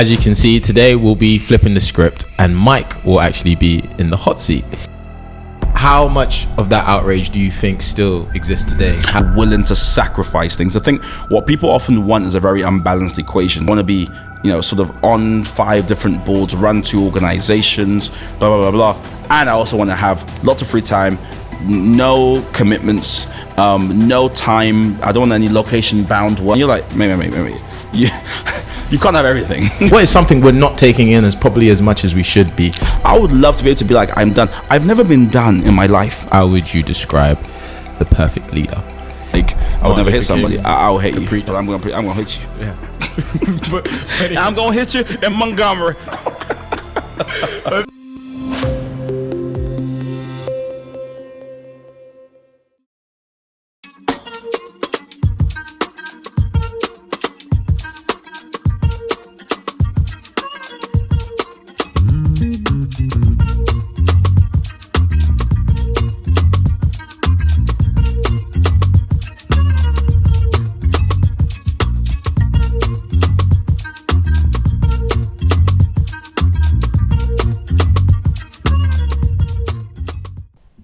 As you can see, today we'll be flipping the script and Mike will actually be in the hot seat. How much of that outrage do you think still exists today? Willing to sacrifice things. I think what people often want is a very unbalanced equation. Want to be, sort of on 5 different boards, run 2 organizations, blah, blah, blah, blah. And I also want to have lots of free time, no commitments, no time. I don't want any location bound work. You're like, wait. You can't have everything. What is something we're not taking in as probably as much as we should be? I would love to be able to be like, I'm done. I've never been done in my life. How would you describe the perfect leader? Like, I would never hit somebody. I'll hit you. But I'm gonna hit you. Yeah. I'm gonna hit you in Montgomery.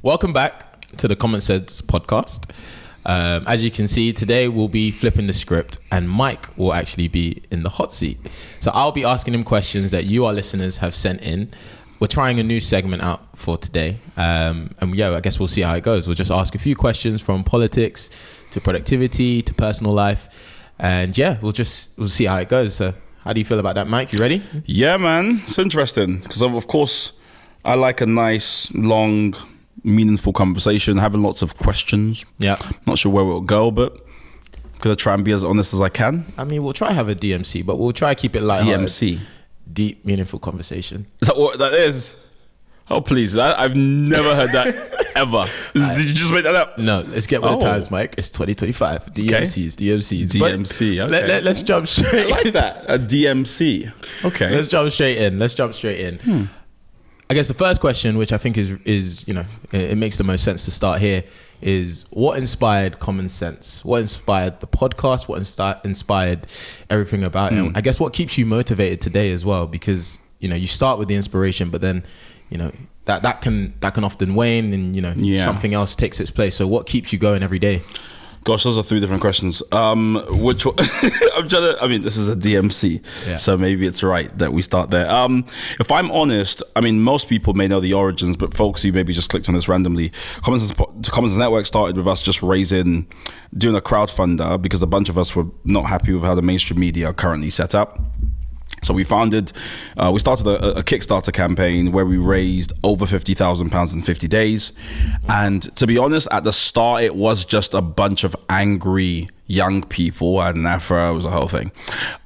Welcome back to the Common Sense podcast. As you can see, today we'll be flipping the script and Mike will actually be in the hot seat. So I'll be asking him questions that you, our listeners, have sent in. We're trying a new segment out for today. I guess we'll see how it goes. We'll just ask a few questions from politics to productivity to personal life. And we'll see how it goes. So how do you feel about that, Mike? You ready? Yeah, man. It's interesting because of course I like a nice, long, meaningful conversation, having lots of questions. Yeah. Not sure where it will go, but gonna try and be as honest as I can. I mean, we'll try have a DMC, but we'll try keep it light. DMC? Deep, meaningful conversation. Is that what that is? Oh, please. I've never heard that ever. Did you just make that up? No, let's get with the times, Mike. It's 2025. DMCs. DMC, okay. Let's jump straight. I like that. A DMC. Okay. Let's jump straight in. I guess the first question, which I think is it makes the most sense to start here, is what inspired Common Sense? What inspired the podcast? What inspired everything about it? I guess what keeps you motivated today as well, because you start with the inspiration, but then that can often wane, and something else takes its place. So what keeps you going every day? Gosh, those are 3 different questions. Which one? This is a DMC, so maybe it's right that we start there. If I'm honest, most people may know the origins, but folks who maybe just clicked on this randomly, Common Sense Network started with us just doing a crowdfunder because a bunch of us were not happy with how the mainstream media are currently set up. So we started a Kickstarter campaign where we raised over £50,000 in 50 days. And to be honest, at the start, it was just a bunch of angry young people. I had an afro, it was a whole thing.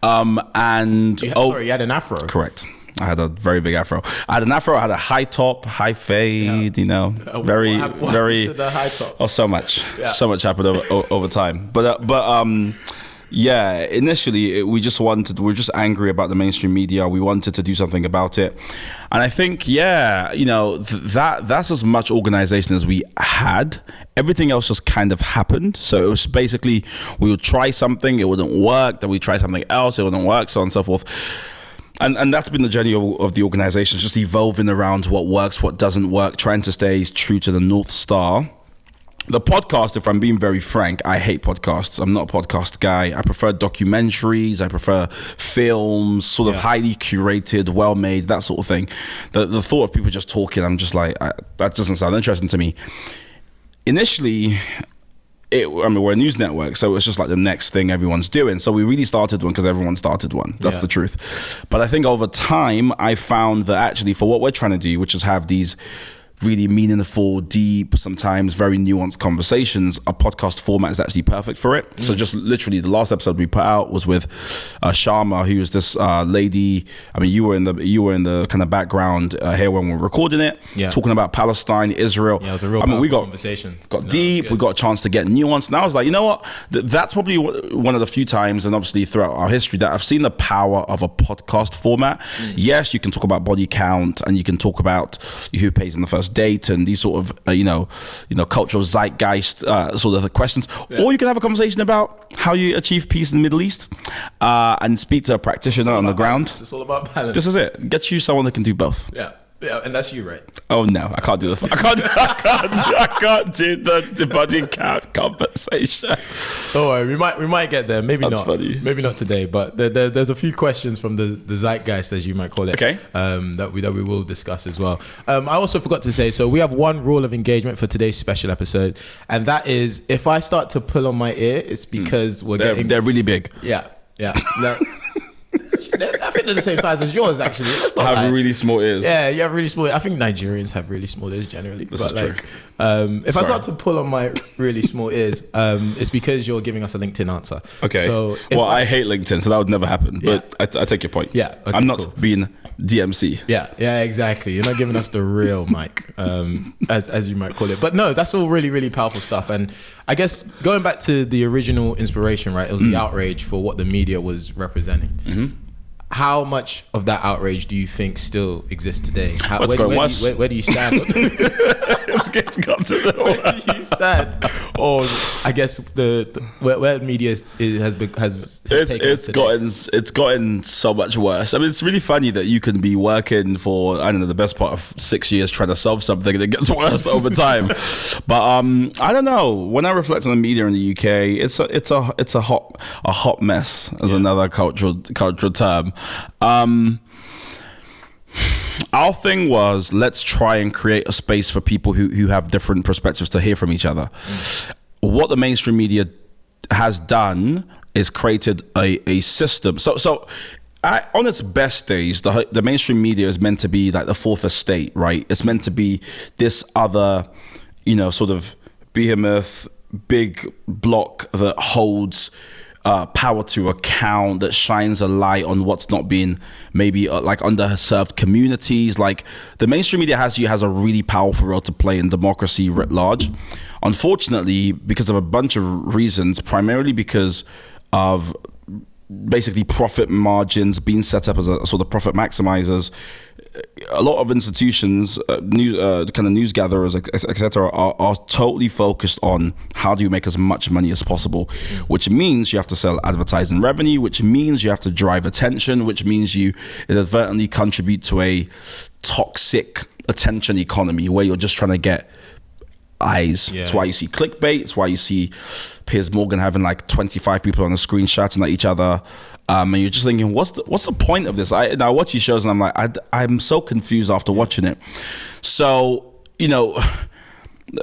Sorry, you had an afro? Correct. I had a very big afro. I had an afro, I had a high top, high fade, very. To the high top? Oh, so much. Yeah. So much happened over time. But initially we're just angry about the mainstream media. We wanted to do something about it. And I think, that's as much organization as we had. Everything else just kind of happened. So it was basically, we would try something, it wouldn't work. Then we try something else, it wouldn't work, so on and so forth. And that's been the journey of the organization, just evolving around what works, what doesn't work, trying to stay true to the North Star. The podcast, if I'm being very frank, I hate podcasts. I'm not a podcast guy. I prefer documentaries. I prefer films, sort of highly curated, well-made, that sort of thing. The thought of people just talking, I'm just like, that doesn't sound interesting to me. Initially, we're a news network, so it's just like the next thing everyone's doing. So we really started one because everyone started one. That's the truth. But I think over time, I found that actually for what we're trying to do, which is have these really meaningful, deep, sometimes very nuanced conversations, a podcast format is actually perfect for it. So just literally the last episode we put out was with Sharma, who was this lady. You were in the kind of background here when we were recording it, talking about Palestine, Israel. Yeah, it was a real conversation. Got deep. We got a chance to get nuanced. And I was like, you know what? That's probably one of the few times, and obviously throughout our history, that I've seen the power of a podcast format. Yes, you can talk about body count, and you can talk about who pays in the first first date and these sort of cultural zeitgeist sort of questions, or you can have a conversation about how you achieve peace in the Middle East and speak to a practitioner on the ground. Balance. It's all about balance. This is it. Get you someone that can do both. Yeah, and that's you, right? Oh no, I can't do the. I can't do the body count conversation. Don't worry, we might get there. Maybe That's not. funny. Maybe not today, but there's a few questions from the zeitgeist, as you might call it. Okay. That we will discuss as well. I also forgot to say, so we have one rule of engagement for today's special episode, and that is if I start to pull on my ear, it's because They're really big. Yeah. No. I think they're the same size as yours, actually. Let's not I have lie. really small ears. Yeah, you have really small. I think Nigerians have really small ears generally. This is true. If I start to pull on my really small ears, it's because you're giving us a LinkedIn answer. Okay. So I hate LinkedIn, so that would never happen. But I take your point. Yeah. Okay, I'm not cool. being DMC. Yeah, exactly. You're not giving us the real mic, as you might call it. But no, that's all really, really powerful stuff. And I guess going back to the original inspiration, right? It was the outrage for what the media was representing. Mm-hmm. How much of that outrage do you think still exists today? Where do you stand? It's got to the Where do you stand? Or I guess where media has it's gotten so much worse. I mean, it's really funny that you can be working for, I don't know, the best part of 6 years trying to solve something and it gets worse over time. But I don't know. When I reflect on the media in the UK, it's a hot mess, as another cultural term. Our thing was, let's try and create a space for people who have different perspectives to hear from each other. What the mainstream media has done is created a system. So on its best days, the mainstream media is meant to be like the fourth estate, right? It's meant to be this other, sort of behemoth, big block that holds power to account, that shines a light on what's not being maybe like underserved communities. Like the mainstream media has a really powerful role to play in democracy writ large. Unfortunately, because of a bunch of reasons, primarily because of basically profit margins being set up as a sort of profit maximizers, a lot of institutions, news gatherers, etc., are totally focused on how do you make as much money as possible, which means you have to sell advertising revenue, which means you have to drive attention, which means you inadvertently contribute to a toxic attention economy where you're just trying to get eyes. Yeah. It's why you see clickbait. It's why you see Piers Morgan having like 25 people on a screen shouting at each other. And you're just thinking, what's the point of this? I watch these shows and I'm like, I'm so confused after watching it. So,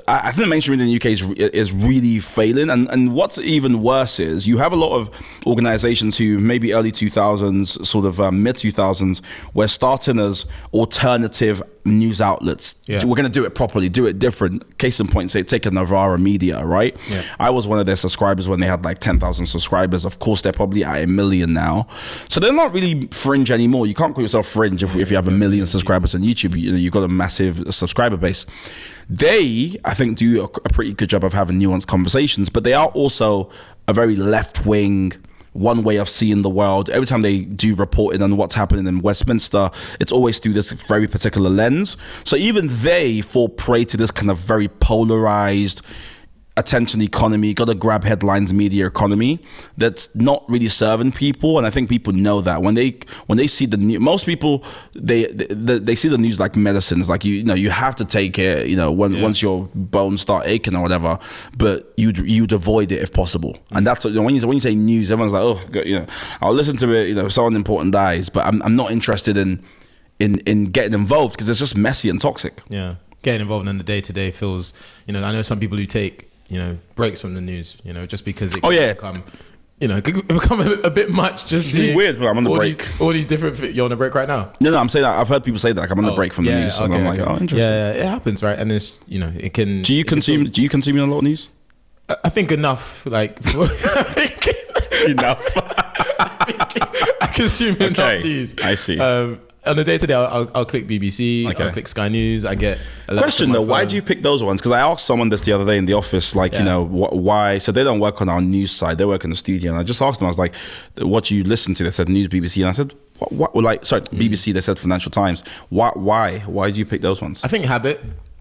I think the mainstream media in the UK is really failing. And what's even worse is you have a lot of organizations who maybe early 2000s, sort of mid 2000s, were starting as alternative news outlets. Yeah. We're going to do it properly, do it different. Case in point, say, take a Novara Media, right? Yeah. I was one of their subscribers when they had like 10,000 subscribers. Of course, they're probably at 1 million now. So they're not really fringe anymore. You can't call yourself fringe if you have 1 million subscribers on YouTube. You've got a massive subscriber base. They, I think, do a pretty good job of having nuanced conversations, but they are also a very left-wing, one way of seeing the world. Every time they do reporting on what's happening in Westminster, it's always through this very particular lens. So even they fall prey to this kind of very polarized attention economy, gotta grab headlines media economy that's not really serving people. And I think people know that when they see the news, most people they see the news like medicines, like you have to take it once your bones start aching or whatever, but you'd avoid it if possible. And that's when you say news, everyone's like, I'll listen to it, if someone important dies, but I'm not interested in getting involved because it's just messy and toxic. Yeah, getting involved in the day-to-day feels, I know some people who take breaks from the news, just because it can become a bit much. Just it's weird, but I'm on the break. All these different. You're on a break right now? No, I'm saying that. I've heard people say that. Like, I'm on the break from the news, and I'm like, oh, interesting. Yeah, it happens, right? And it's it can. Do you consume a lot of news? I think enough. Like enough. I consume enough news. I see. On the day to day, I'll click BBC, I'll click Sky News. I get a question though. Why do you pick those ones? Because I asked someone this the other day in the office, like why? So they don't work on our news side; they work in the studio. And I just asked them, I was like, "What do you listen to?" They said News, BBC, and I said, "What?" BBC. They said Financial Times. Why? Why do you pick those ones? I think habit.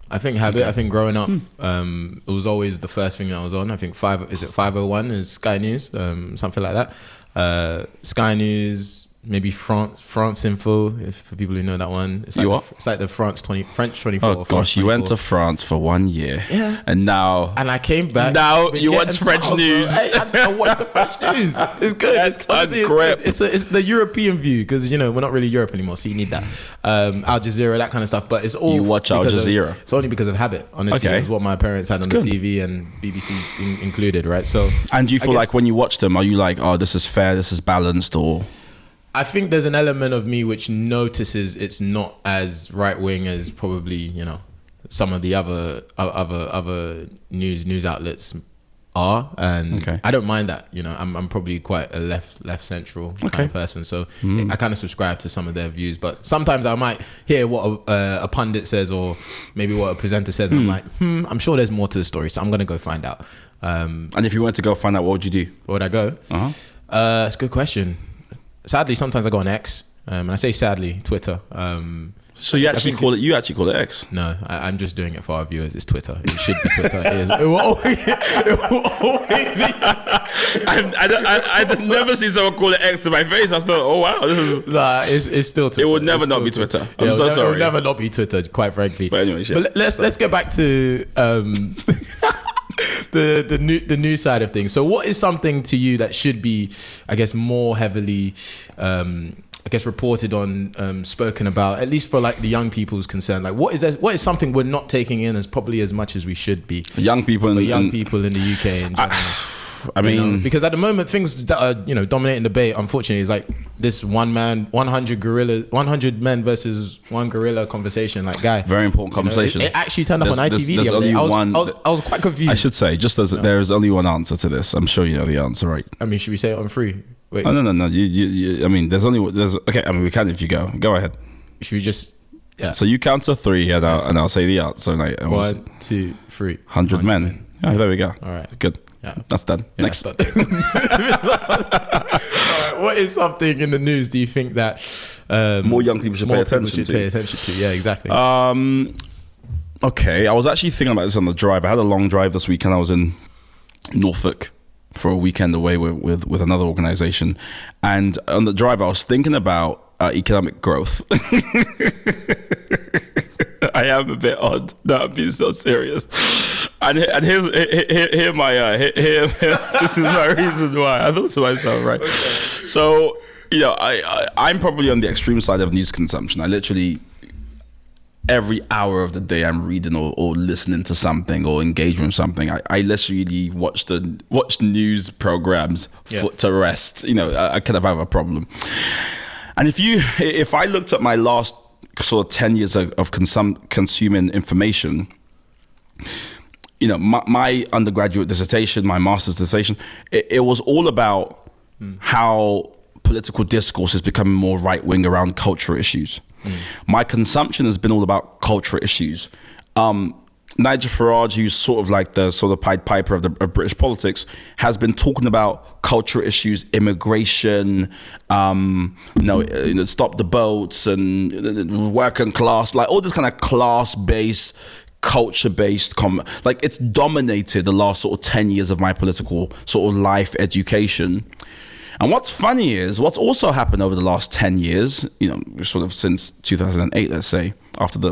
I think habit. I think growing up, it was always the first thing that was on. I think 501 is Sky News, something like that. Sky News, maybe France Info, for people who know that one. It's like it's like the French 24. Oh gosh, you went to France for 1 year, and I came back. Now you watch French news. Hey, I watch the French news. It's good. It's good. It's the European view, because we're not really Europe anymore, so you need that. Al Jazeera, that kind of stuff. But it's all you watch Al Jazeera. It's only because of habit. Honestly, it's what my parents had on the TV, and BBC included, right? So, and do you feel like when you watch them, are you like, oh, this is fair, this is balanced, or? I think there's an element of me which notices it's not as right wing as probably some of the other news outlets are, and I don't mind that. I'm probably quite a left central kind of person, so I kind of subscribe to some of their views. But sometimes I might hear what a pundit says, or maybe what a presenter says, and I'm like, I'm sure there's more to the story, so I'm gonna go find out. And if you went to go find out, what would you do? Where would I go? It's a good question. Sadly, sometimes I go on X, and I say sadly, Twitter. So you actually call it X? No, I'm just doing it for our viewers. It's Twitter. It should be Twitter. It will always be. I've never seen someone call it X to my face. I thought, oh wow, this is. Nah, it's still Twitter. It would never not be Twitter. I'm so sorry. It would never not be Twitter, quite frankly. But anyway, but let's get back to the new side of things. So what is something to you that should be, I guess, more heavily reported on, spoken about, at least for like the young people's concern? Like what is something we're not taking in as probably as much as we should be? Young people in the UK in general. I mean, because at the moment things that are dominating debate, unfortunately, is like this 100 men versus one gorilla conversation. Like, guy, very important conversation. It actually turned up on ITV the other day. I was quite confused. I should say, just as there is only one answer to this. I'm sure you know the answer, right? I mean, should we say it on free? Wait. Oh, no. You, I mean, okay. I mean, we can if you go. Go ahead. Should we just? Yeah. So you count to 3, and I'll say the answer. Like, 1, 2, 3. 100 men. Yeah, there we go. All right. Good. Yeah. That's done. Next. That's done. All right. What is something in the news do you think that more young people should pay attention to? Yeah, exactly. Okay. I was actually thinking about this on the drive. I had a long drive this weekend. I was in Norfolk for a weekend away with another organization, and on the drive I was thinking about economic growth. I am a bit odd. No, I'm being so serious. And here this is my reason why. I thought to myself, right? Okay. So, I'm probably on the extreme side of news consumption. I literally, every hour of the day I'm reading or listening to something or engaging with something. I literally watch news programs to rest. I kind of have a problem. And if I looked at my last sort of 10 years of consuming information, my undergraduate dissertation, my master's dissertation, it was all about how political discourse is becoming more right-wing around cultural issues. My consumption has been all about cultural issues. Nigel Farage, who's sort of like the Pied Piper of British politics, has been talking about cultural issues, immigration, stop the boats and working class, like all this kind of class-based, culture-based like it's dominated the last sort of 10 years of my political sort of life education. And what's funny is what's also happened over the last 10 years, sort of since 2008, let's say, after the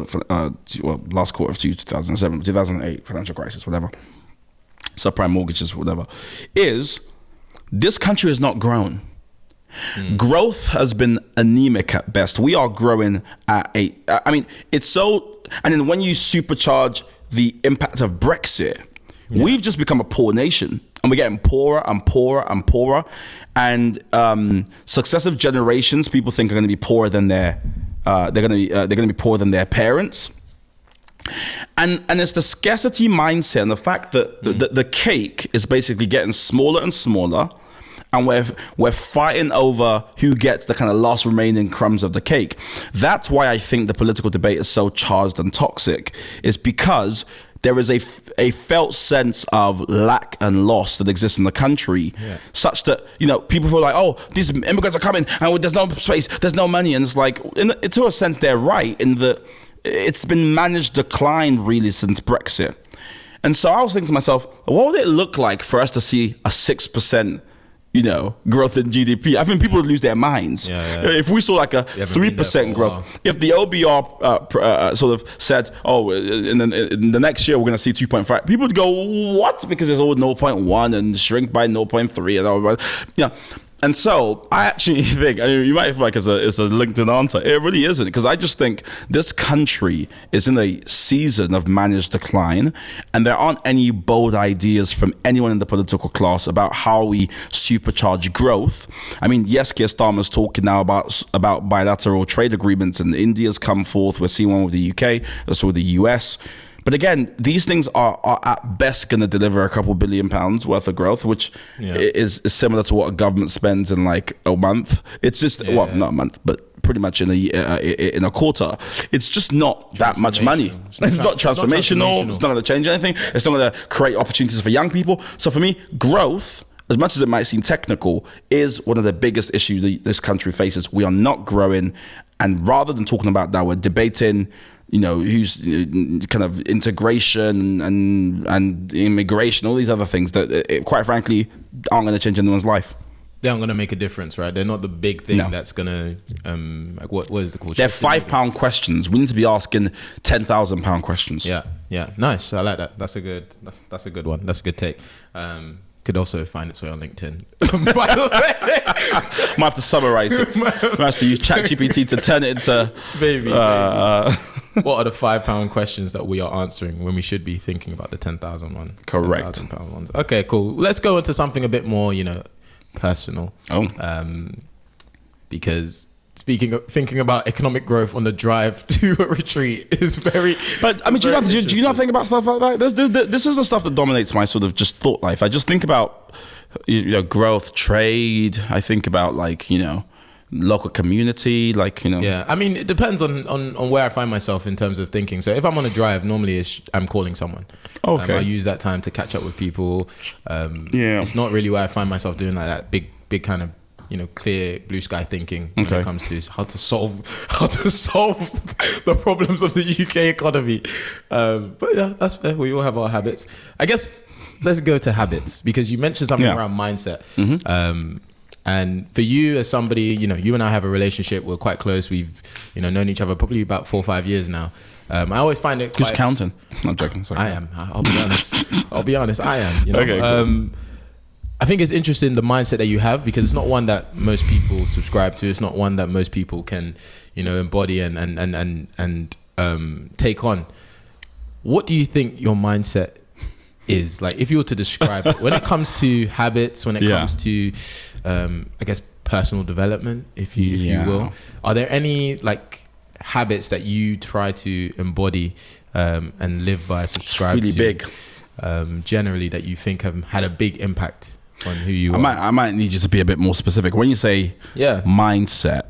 last quarter of 2007, 2008 financial crisis, whatever, subprime mortgages, whatever, is this country has not grown. Growth has been anemic at best. We are growing at and then when you supercharge the impact of Brexit, we've just become a poor nation. And we're getting poorer and poorer and poorer. And successive generations, people think are going to be poorer than they're going to be poorer than their parents. And it's the scarcity mindset and the fact that the cake is basically getting smaller and smaller, and we're fighting over who gets the kind of last remaining crumbs of the cake. That's why I think the political debate is so charged and toxic. Is because there is a felt sense of lack and loss that exists in the country, such that people feel like, oh, these immigrants are coming and there's no space, there's no money, and it's like, to a sense, they're right in that it's been managed decline really since Brexit. And so I was thinking to myself, what would it look like for us to see a 6%, growth in GDP? I think people would lose their minds. If we saw like a 3% growth, if the OBR sort of said, in the next year we're going to see 2.5, people would go, what? Because there's all 0.1 and shrink by 0.3 and all. And so I actually think, you might feel like it's a LinkedIn answer. It really isn't, because I just think this country is in a season of managed decline, and there aren't any bold ideas from anyone in the political class about how we supercharge growth. I mean, yes, Keir Starmer's talking now about bilateral trade agreements, and India's come forth. We're seeing one with the UK, also with the US. But again, these things are at best going to deliver a couple £1 billion worth of growth, which is similar to what a government spends in like a month. It's just, not a month, but pretty much in a quarter. It's just not that much money. It's not transformational. It's not going to change anything. It's not going to create opportunities for young people. So for me, growth, as much as it might seem technical, is one of the biggest issues this country faces. We are not growing. And rather than talking about that, we're debating who's kind of integration and immigration, all these other things that, quite frankly, aren't going to change anyone's life. They aren't going to make a difference, right? They're not the big thing that's going to, what is it called? They're £5 questions. We need to be asking £10,000 questions. Yeah. Nice. I like that. That's a good one. That's a good take. Could also find its way on LinkedIn. By the way, might have to summarize it. Might have to use ChatGPT to turn it into. Baby. What are the £5 questions that we are answering when we should be thinking about the 10,000 one? Correct. £10,000 ones. Okay, cool. Let's go into something a bit more, personal. Because thinking about economic growth on the drive to a retreat is very. But I mean, do you not think about stuff like that? This is the stuff that dominates my sort of just thought life. I just think about growth, trade. I think about local community, Yeah, I mean, it depends on where I find myself in terms of thinking. So if I'm on a drive, normally I'm calling someone. Okay. I use that time to catch up with people. It's not really where I find myself doing like that big kind of clear blue sky thinking when it comes to how to solve the problems of the UK economy. But yeah, that's fair. We all have our habits. I guess let's go to habits, because you mentioned something around mindset. Mm-hmm. And for you as somebody, you and I have a relationship. We're quite close. We've known each other probably about 4 or 5 years now. I always find it. Who's counting? I'm joking. Sorry. I am. I'll be honest. I am. Okay. Cool. I think it's interesting, the mindset that you have, because it's not one that most people subscribe to. It's not one that most people can, embody and take on. What do you think your mindset is? Like, if you were to describe it, when it comes to habits, when it comes to, I guess, personal development, if you will, are there any habits that you try to embody and live by, subscribe really to? Big. Generally, that you think have had a big impact on who you are? I might need you to be a bit more specific. When you say mindset,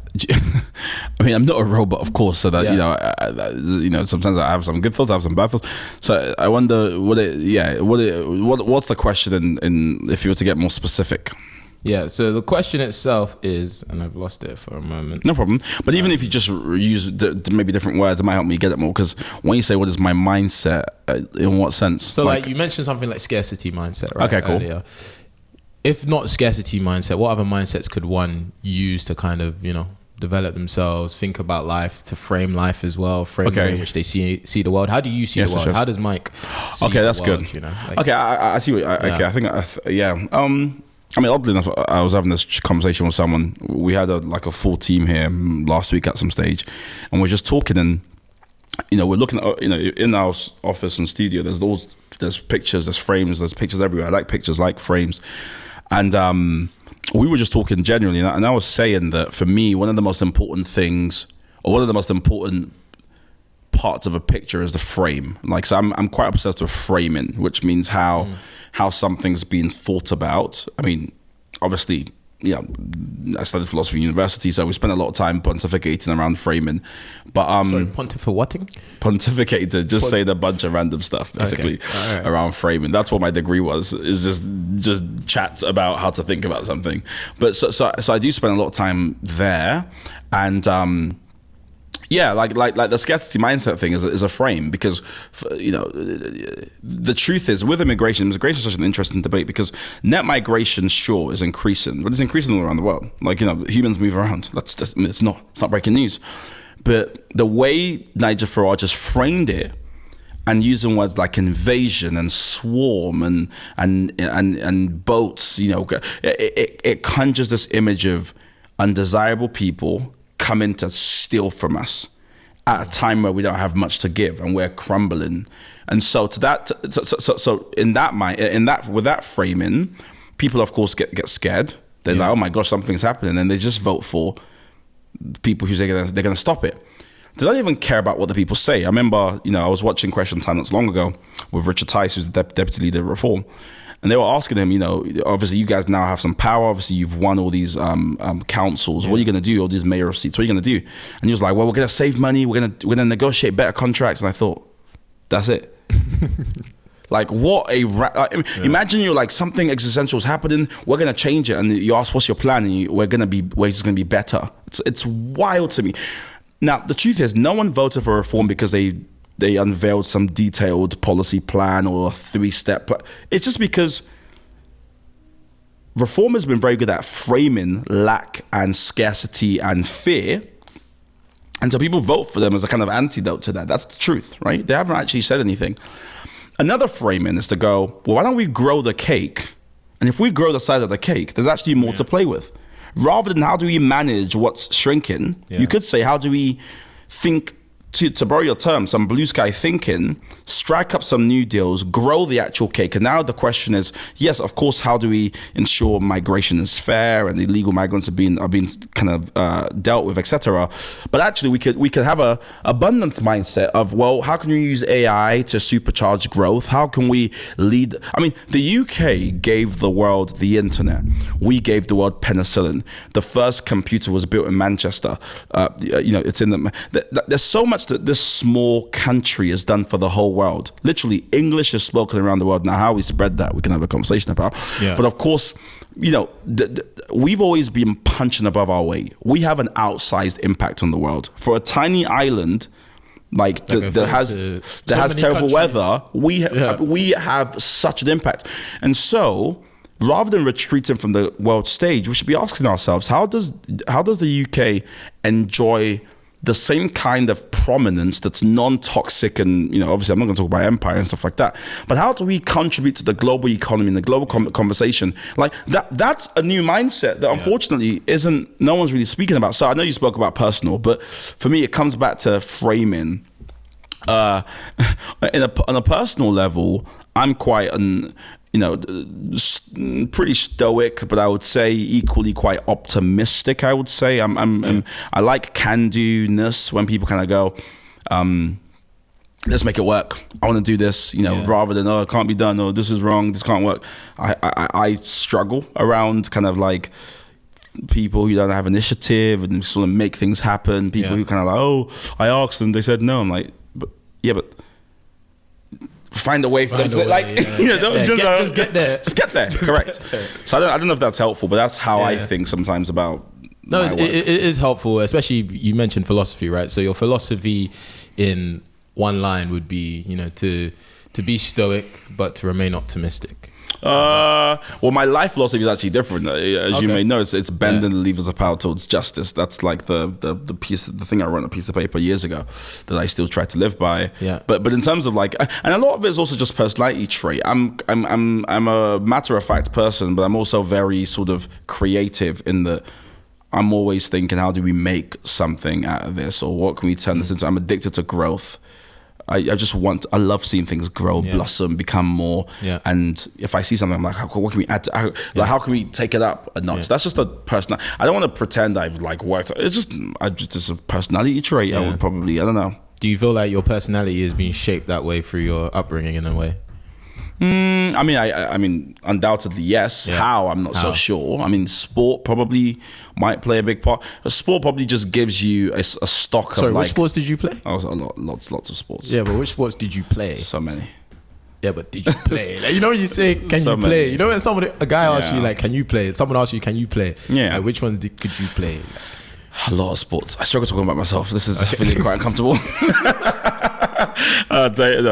I mean, I'm not a robot, of course, so that sometimes I have some good thoughts, I have some bad thoughts. So I wonder what's the question in if you were to get more specific? Yeah, so the question itself is, and I've lost it for a moment. No problem. But even if you just use maybe different words, it might help me get it more. Because when you say, what is my mindset, in what sense? So like you mentioned something like scarcity mindset, right? Okay, cool. Earlier. If not scarcity mindset, what other mindsets could one use to kind of, develop themselves, think about life, to frame life as well, frame the way in which they see the world? How do you see the world? How does Mike see the that's world? Good. I see what I think. I mean, oddly enough, I was having this conversation with someone. We had a full team here last week at some stage, and we're just talking, and we're looking at in our office and studio. There's pictures, there's frames, there's pictures everywhere. I like pictures, like frames, and we were just talking generally, and I was saying that for me, one of the most important things, or one of the most important parts of a picture, is the frame. So I'm quite obsessed with framing, which means how something's being thought about. I mean, obviously, I studied philosophy at university, so we spent a lot of time pontificating around framing. But pontificated, just saying a bunch of random stuff, basically, around framing. That's what my degree was, is just chats about how to think about something. But so I do spend a lot of time there, and Yeah, like the scarcity mindset thing is a frame, because the truth is, with immigration is such an interesting debate, because net migration, sure, is increasing, but it's increasing all around the world. Like, humans move around. It's not breaking news. But the way Nigel Farage just framed it, and using words like invasion and swarm and boats, it conjures this image of undesirable people coming to steal from us at a time where we don't have much to give and we're crumbling. And so with that framing, people of course get scared. They're like, oh my gosh, something's happening, and they just vote for people who say they're gonna stop it. They don't even care about what the people say. I remember, I was watching Question Time not so long ago with Richard Tice, who's the deputy leader of Reform. And they were asking him, obviously you guys now have some power. Obviously you've won all these councils. What are you going to do? All these mayoral seats. What are you going to do? And he was like, well, we're going to save money. We're going to negotiate better contracts. And I thought, that's it. Like, what imagine you're like, something existential is happening. We're going to change it. And you ask, what's your plan? And we're just going to be better. It's wild to me. Now, the truth is, no one voted for Reform because they unveiled some detailed policy plan or a 3-step plan. It's just because Reform has been very good at framing lack and scarcity and fear. And so people vote for them as a kind of antidote to that. That's the truth, right? They haven't actually said anything. Another framing is to go, well, why don't we grow the cake? And if we grow the size of the cake, there's actually more to play with. Rather than how do we manage what's shrinking, you could say, how do we think, to borrow your term, some blue sky thinking, strike up some new deals, grow the actual cake. And now the question is, yes, of course, how do we ensure migration is fair and illegal migrants are being kind of dealt with, etc. But actually, we could have a abundance mindset of, well, how can we use AI to supercharge growth? How can we lead? I mean, the UK gave the world the internet. We gave the world penicillin. The first computer was built in Manchester. It's in there's so much that this small country has done for the whole world. Literally, English is spoken around the world. Now, how we spread that, we can have a conversation about. But of course, we've always been punching above our weight. We have an outsized impact on the world. For a tiny island that has terrible weather, we have such an impact. And so, rather than retreating from the world stage, we should be asking ourselves, how does the UK enjoy the same kind of prominence that's non-toxic? And obviously I'm not going to talk about empire and stuff like that, but how do we contribute to the global economy and the global conversation? Like that's a new mindset that unfortunately no one's really speaking about. So I know you spoke about personal, but for me it comes back to framing. On a personal level, I'm quite pretty stoic, but I would say equally quite optimistic. I would say I like can-do-ness when people kind of go, let's make it work. I want to do this, rather than, it can't be done, or this is wrong, this can't work. I struggle around kind of like people who don't have initiative and sort of make things happen. People who kind of like, I asked them, they said no. I'm like, but find a way for them to just get there. Just get there. Correct. So I don't know if that's helpful, but that's how I think sometimes about. No, it is helpful, especially you mentioned philosophy, right? So your philosophy in one line would be, to be stoic, but to remain optimistic. Well, my life philosophy is actually different. As you may know, it's bending the levers of power towards justice. That's like the thing I wrote on a piece of paper years ago that I still try to live by. Yeah. But in terms of like, and a lot of it is also just personality trait. I'm a matter of fact person, but I'm also very sort of creative in that I'm always thinking, how do we make something out of this, or what can we turn this into? I'm addicted to growth. I love seeing things grow, blossom, become more. Yeah. And if I see something, I'm like, what can we add to, how can we take it up a notch? Yeah. That's just a personal, I don't want to pretend I've like worked. It's just a personality trait. I would probably, I don't know. Do you feel like your personality is being shaped that way through your upbringing in a way? I mean, undoubtedly, yes. Yeah. How? I'm not so sure. I mean, sport probably might play a big part. Sport probably just gives you a stock of. Sorry, which sports did you play? Lots of sports. Yeah, but which sports did you play? So many. Yeah, but did you play? Like, you say, can you play? When a guy asks you, like, can you play? Someone asks you, can you play? Yeah. Like, which ones could you play? A lot of sports. I struggle talking about myself. This is feeling quite uncomfortable.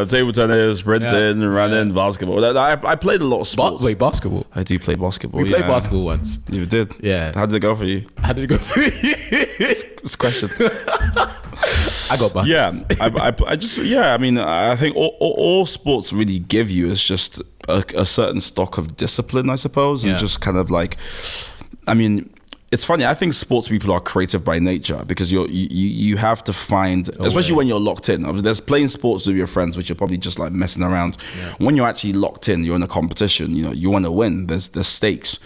Table tennis, sprinting, running, basketball. I played a lot of sports. Wait, basketball? I do play basketball. We played basketball once. You did? Yeah. How did it go for you? How did it go for you? It's a question. I got back. Yeah, I mean, I think all sports really give you is just a certain stock of discipline, I suppose, and just kind of like, I mean, it's funny. I think sports people are creative by nature because you have to find, especially when you're locked in. There's playing sports with your friends, which you're probably just like messing around. Yeah. When you're actually locked in, you're in a competition. You want to win. There's stakes.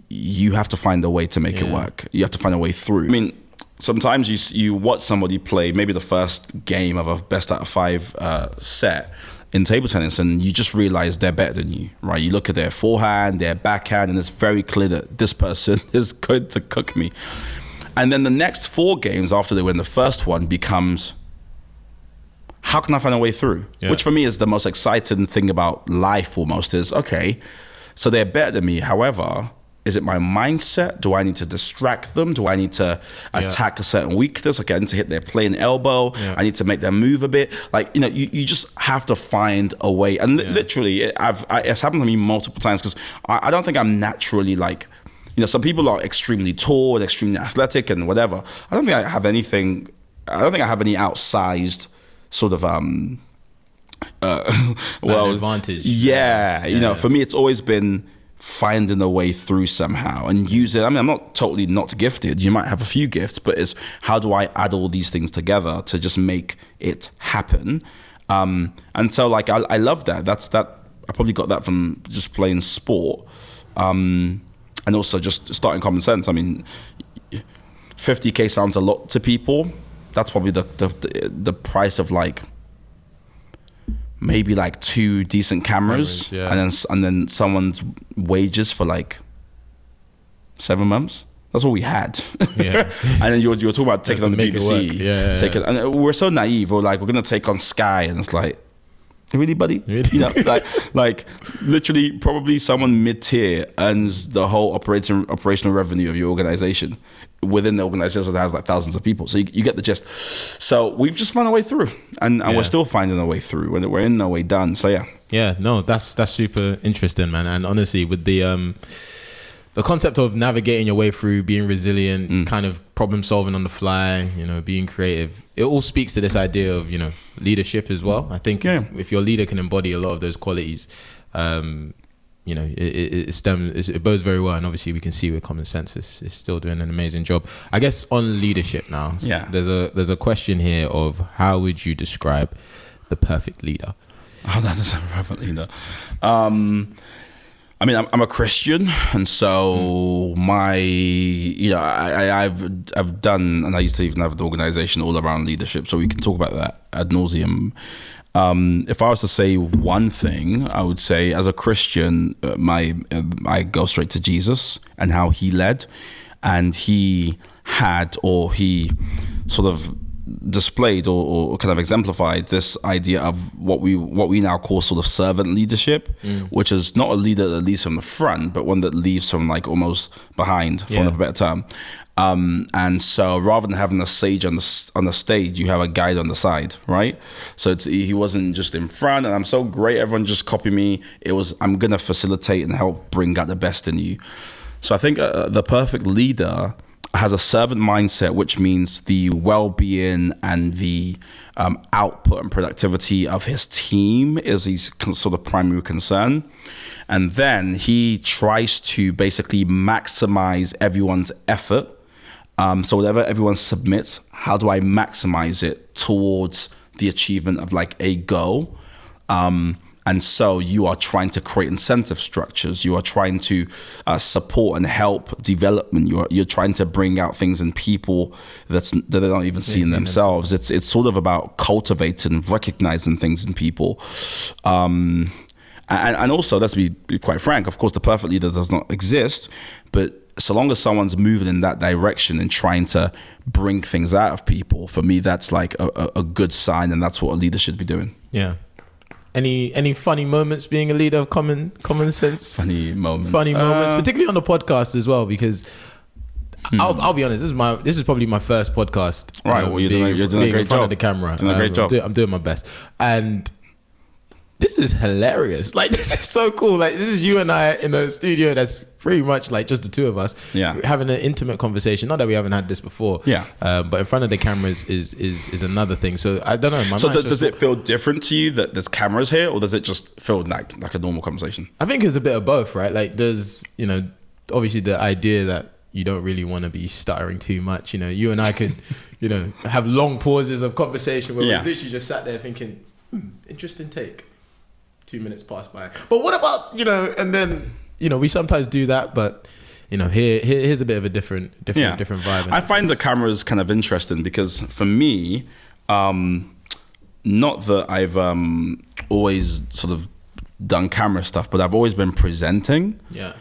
You have to find a way to make it work. You have to find a way through. I mean, sometimes you watch somebody play maybe the first game of a best out of 5 set in table tennis, and you just realize they're better than you, right? You look at their forehand, their backhand, and it's very clear that this person is going to cook me. And then the next 4 games after they win the first one becomes, how can I find a way through? Yeah. Which for me is the most exciting thing about life almost is, okay, so they're better than me. However, is it my mindset? Do I need to distract them? Do I need to attack a certain weakness? Okay, I need to hit their playing elbow. Yeah. I need to make them move a bit. Like, you just have to find a way. And literally, it's happened to me multiple times because I don't think I'm naturally like, some people are extremely tall and extremely athletic and whatever. I don't think I have any outsized sort of advantage. Yeah, for me, it's always been finding a way through somehow and use it. I mean, I'm not totally not gifted. You might have a few gifts, but it's how do I add all these things together to just make it happen? And so like, I love that. I probably got that from just playing sport. And also just starting common sense. I mean, 50K sounds a lot to people. That's probably the price of like, maybe like 2 decent cameras, and then someone's wages for like 7 months. That's all we had. Yeah. And then you were talking about taking on the BBC. And we're so naive. We're like, we're gonna take on Sky, and it's like, really, buddy? Really? Like literally, probably someone mid-tier earns the whole operational revenue of your organization within the organization that has like thousands of people. So you get the gist. So we've just found a way through, and we're still finding a way through. We're in no way done. So that's super interesting, man. And honestly, with the concept of navigating your way through, being resilient, kind of problem solving on the fly, being creative, it all speaks to this idea of leadership as well. I think if your leader can embody a lot of those qualities, it bodes very well. And obviously we can see with Common Sense is still doing an amazing job. I guess on leadership now, there's a question here of how would you describe the perfect leader? How does a perfect leader? I mean, I'm a Christian, and so I've done, and I used to even have an organization all around leadership, so we can talk about that ad nauseum. If I was to say one thing, I would say as a Christian, I go straight to Jesus and how he led, and he sort of displayed or kind of exemplified this idea of what we now call sort of servant leadership, which is not a leader that leads from the front, but one that leads from like almost behind, for want of a better term. And so rather than having a sage on the stage, you have a guide on the side, right? So he wasn't just in front and I'm so great, everyone just copy me. It was, I'm going to facilitate and help bring out the best in you. So I think the perfect leader has a servant mindset, which means the well-being and the output and productivity of his team is his sort of primary concern. And then he tries to basically maximize everyone's effort. So whatever everyone submits, how do I maximize it towards the achievement of like a goal? And so you are trying to create incentive structures. You are trying to support and help development. You're trying to bring out things in people that they don't even see in themselves. It's sort of about cultivating, recognizing things in people. And also, let's be quite frank, of course, the perfect leader does not exist. But so long as someone's moving in that direction and trying to bring things out of people, for me, that's like a good sign. And that's what a leader should be doing. Yeah. Any funny moments being a leader of common sense? Funny moments, particularly on the podcast as well, because I'll be honest. This is probably my first podcast. Right. Well, you're doing a great in front job. of the camera. Doing a great job. I'm doing my best, and this is hilarious. Like, this is so cool. Like, this is you and I in a studio that's pretty much like just the two of us. Yeah. Having an intimate conversation. Not that we haven't had this before. Yeah. But in front of the cameras is another thing. So I don't know. So does it feel different to you that there's cameras here, or does it just feel like a normal conversation? I think it's a bit of both, right? Like, there's, obviously the idea that you don't really want to be stuttering too much. You and I could, have long pauses of conversation where we literally just sat there thinking, interesting take. 2 minutes passed by. But what about, and then, we sometimes do that, but, here's a bit of a different vibe. I find the cameras kind of interesting because for me, not that I've always sort of done camera stuff, but I've always been presenting. Yeah.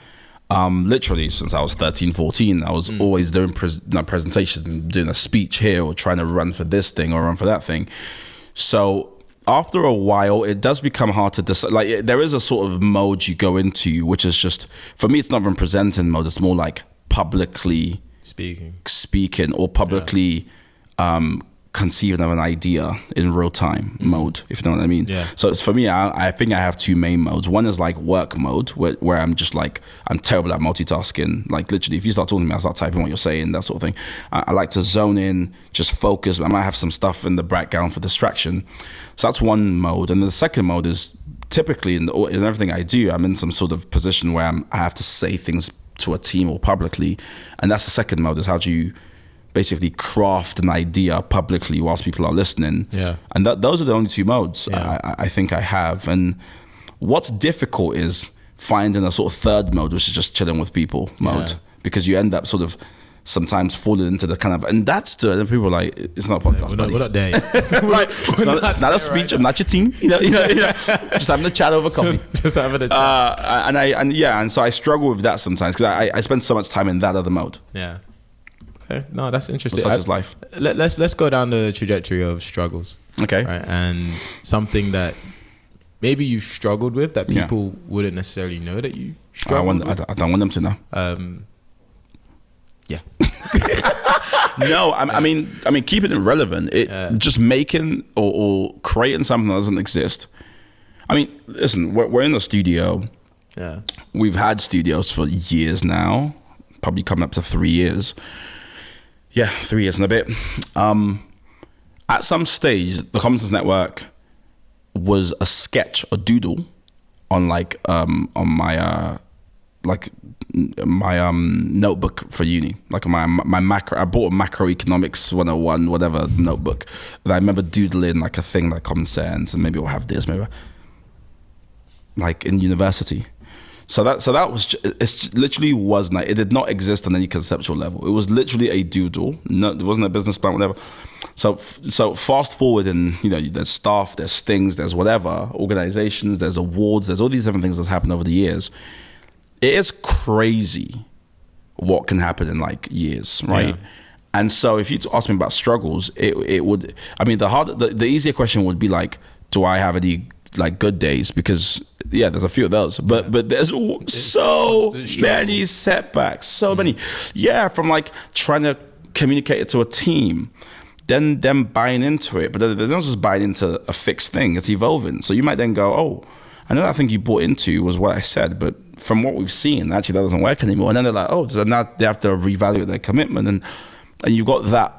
Literally since I was 13, 14, I was always doing presentation, doing a speech here or trying to run for this thing or run for that thing. So after a while, it does become hard to decide. Like, there is a sort of mode you go into, which is just, for me, it's not even presenting mode. It's more like publicly speaking or publicly conceiving of an idea in real time mode, if you know what I mean. Yeah. So it's, for me, I think I have two main modes. One is like work mode, where I'm just like, I'm terrible at multitasking. Like, literally, if you start talking to me, I start typing what you're saying, that sort of thing. I like to zone in, just focus. I might have some stuff in the background for distraction. So that's one mode. And the second mode is typically in everything I do, I'm in some sort of position where I have to say things to a team or publicly. And that's the second mode, is how do you basically craft an idea publicly whilst people are listening. Yeah. And those are the only two modes I think I have. And what's difficult is finding a sort of third mode, which is just chilling with people mode, because you end up sort of sometimes falling into the kind of, and that's the, and people are like, it's not a podcast, buddy. We're not there yet. Right. It's not a speech. Right. I'm not your team. Just having a chat over coffee. Just having a chat. And so I struggle with that sometimes because I spend so much time in that other mode. Yeah. Okay. No, that's interesting. Such is life. Let's go down the trajectory of struggles. Okay. Right? And something that maybe you struggled with that people wouldn't necessarily know that you struggled with. I don't want them to know. Yeah. No, I mean, keeping it relevant. Just making or creating something that doesn't exist. I mean, listen, we're in the studio. Yeah. We've had studios for years now, probably coming up to 3 years. Yeah, 3 years and a bit. At some stage, the Common Sense Network was a sketch, a doodle, on my notebook for uni, like my macro. I bought a macroeconomics 101 whatever notebook, and I remember doodling like a thing like Common Sense, and maybe we'll have this, maybe like in university. So that was it. Literally was not. It did not exist on any conceptual level. It was literally a doodle. No, it wasn't a business plan, whatever. So fast forward, and there's staff, there's things, there's whatever, organizations, there's awards, there's all these different things that's happened over the years. It is crazy what can happen in like years, right? Yeah. And so if you ask me about struggles, it would. I mean, the easier question would be like, do I have any like good days? Because there's a few of those, but there's so many setbacks, so many. Yeah, from like trying to communicate it to a team, then them buying into it, but they're not just buying into a fixed thing. It's evolving. So you might then go, oh, I know that thing you bought into was what I said, but from what we've seen, actually that doesn't work anymore. And then they're like, oh, so now they have to reevaluate their commitment. And you've got that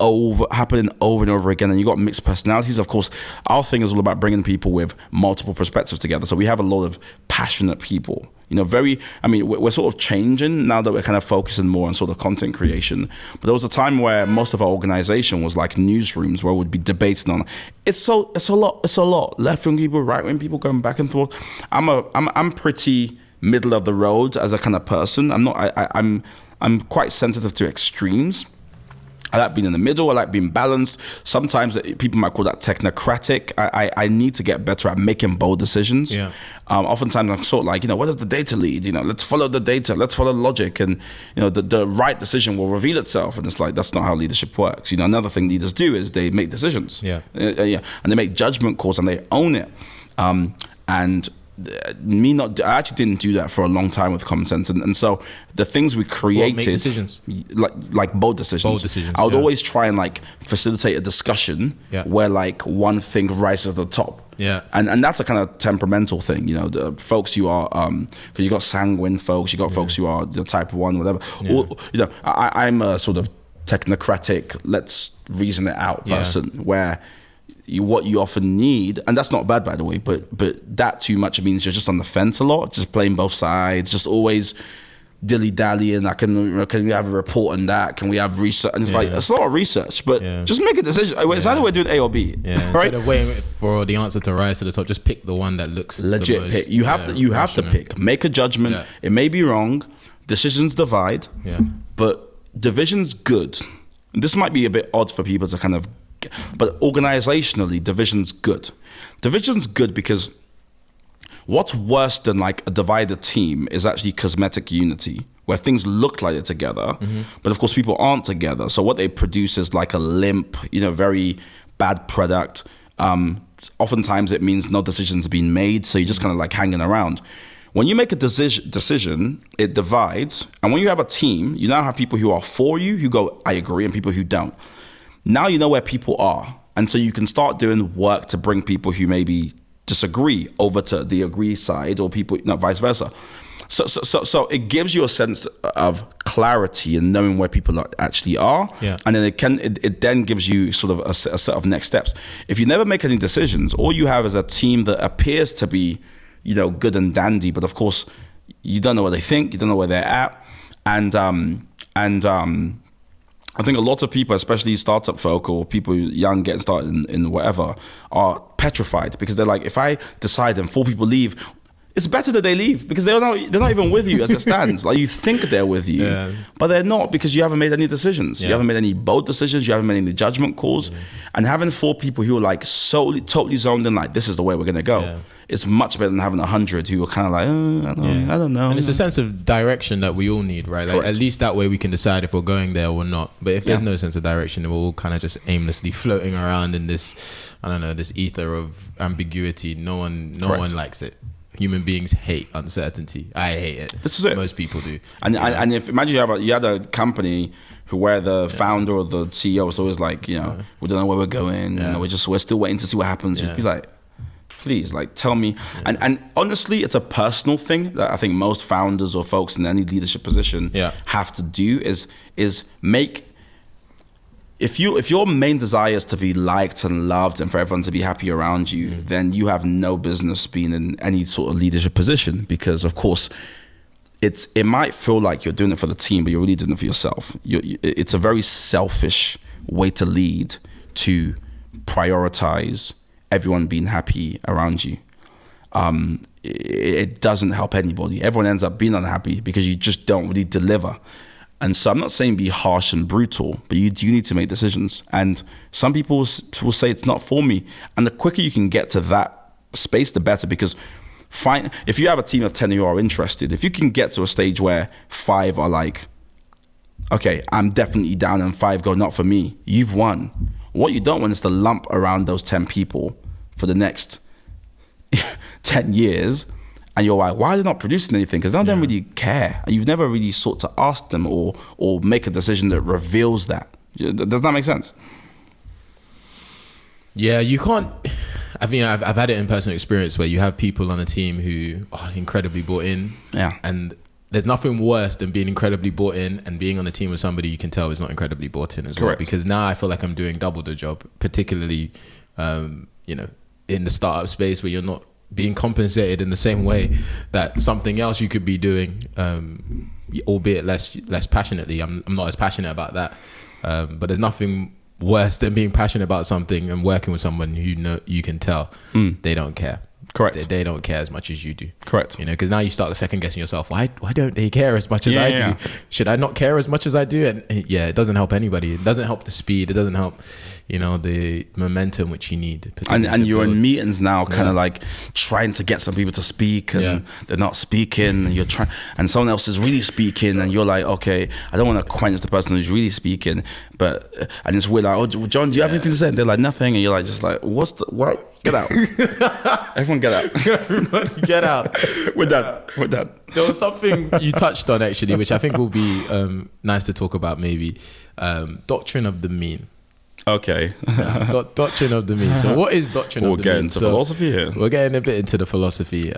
happening over and over again. And you've got mixed personalities. Of course, our thing is all about bringing people with multiple perspectives together. So we have a lot of passionate people. We're sort of changing now that we're kind of focusing more on sort of content creation. But there was a time where most of our organization was like newsrooms where we'd be debating on. It's a lot. Left-wing people, right-wing people going back and forth. I'm pretty middle of the road as a kind of person. I'm quite sensitive to extremes. I like being in the middle. I like being balanced. Sometimes people might call that technocratic. I need to get better at making bold decisions. Yeah. Oftentimes I'm sort of like, what does the data lead? Let's follow the data. Let's follow logic. And, the right decision will reveal itself. And it's like, that's not how leadership works. Another thing leaders do is they make decisions. Yeah. And they make judgment calls and they own it. And I actually didn't do that for a long time with Common Sense, and so the things we created, make decisions. like bold decisions. I would always try and like facilitate a discussion where like one thing rises to the top. Yeah, and that's a kind of temperamental thing, you know. The folks who are, because you got sanguine folks, you got folks who are type 1, whatever. Or, you know, I'm a sort of technocratic, let's reason it out person, where what you often need, and that's not bad by the way, but that too much means you're just on the fence a lot, just playing both sides, just always dilly-dallying. Can we have a report on that? Can we have research? And it's like, it's a lot of research, but just make a decision. It's either we're doing A or B. Yeah, right? Instead of waiting for the answer to rise to the top, just pick the one that looks legit. The most, pick. You have to pick. Make a judgment. Yeah. It may be wrong. Decisions divide. Yeah. But division's good. This might be a bit odd for people to kind of, but organizationally, division's good. Division's good because what's worse than like a divided team is actually cosmetic unity, where things look like they're together, but of course people aren't together. So what they produce is like a limp, you know, very bad product. Oftentimes it means no decisions being made, so you're just kind of like hanging around. When you make a decision, it divides. And when you have a team, you now have people who are for you, who go, I agree, and people who don't. Now you know where people are. And so you can start doing work to bring people who maybe disagree over to the agree side, or people, not vice versa. So it gives you a sense of clarity and knowing where people actually are. Yeah. And then it then gives you sort of a set of next steps. If you never make any decisions, all you have is a team that appears to be, you know, good and dandy, but of course you don't know what they think, you don't know where they're at. And I think a lot of people, especially startup folk or people young getting started in whatever, are petrified because they're like, if I decide and 4 people leave, it's better that they leave because they're not even with you as it stands. Like, you think they're with you, but they're not, because you haven't made any decisions. You haven't made any bold decisions. You haven't made any judgment calls. And having 4 people who are like totally zoned in, like, this is the way we're going to go. It's much better than having 100 who are kind of like, I don't know. And it's a sense of direction that we all need, right? Like, at least that way we can decide if we're going there or not. But if there's no sense of direction, then we're all kind of just aimlessly floating around in this, I don't know, this ether of ambiguity. No one likes it. Human beings hate uncertainty. I hate it. This is it. Most people do. And if imagine you had a company where the founder or the CEO was always like, you know, we don't know where we're going. You know, we're still waiting to see what happens. You'd be like, please, like, tell me. And honestly, it's a personal thing that I think most founders or folks in any leadership position have to do is make. If your main desire is to be liked and loved and for everyone to be happy around you, then you have no business being in any sort of leadership position, because of course it might feel like you're doing it for the team, but you're really doing it for yourself. It's a very selfish way to lead, to prioritize everyone being happy around you. It doesn't help anybody. Everyone ends up being unhappy because you just don't really deliver. And so I'm not saying be harsh and brutal, but you do need to make decisions. And some people will say it's not for me. And the quicker you can get to that space, the better, because if you have a team of 10 who are interested, if you can get to a stage where 5 are like, okay, I'm definitely down, and 5 go, not for me, you've won. What you don't want is to lump around those 10 people for the next 10 years. And you're like, why are they not producing anything? Because none of them really care. And you've never really sought to ask them or make a decision that reveals that. Does that make sense? Yeah, you can't. I mean, I've had it in personal experience where you have people on a team who are incredibly bought in. Yeah. And there's nothing worse than being incredibly bought in and being on a team with somebody you can tell is not incredibly bought in as well. Because now I feel like I'm doing double the job, particularly, you know, in the startup space where you're not being compensated in the same way that something else you could be doing, albeit less passionately. I'm not as passionate about that, but there's nothing worse than being passionate about something and working with someone who you can tell they don't care. Correct. They don't care as much as you do. Correct. You know, because now you start second guessing yourself. Why don't they care as much as I do? Should I not care as much as I do? And it doesn't help anybody. It doesn't help the speed. It doesn't help, the momentum which you need. And you're in meetings now, kind of like trying to get some people to speak, and they're not speaking, and you're trying, and someone else is really speaking, and you're like, okay, I don't want to quench the person who's really speaking, and it's weird, like, oh, John, do you have anything to say? And they're like, nothing, and you're like, just like, what? Get out. Everyone get out. Everybody get out. We're done. There was something you touched on, actually, which I think will be nice to talk about, maybe. Doctrine of the mean. Okay. Doctrine of the mean. So what is doctrine of the mean? We're getting into philosophy here. We're getting a bit into the philosophy.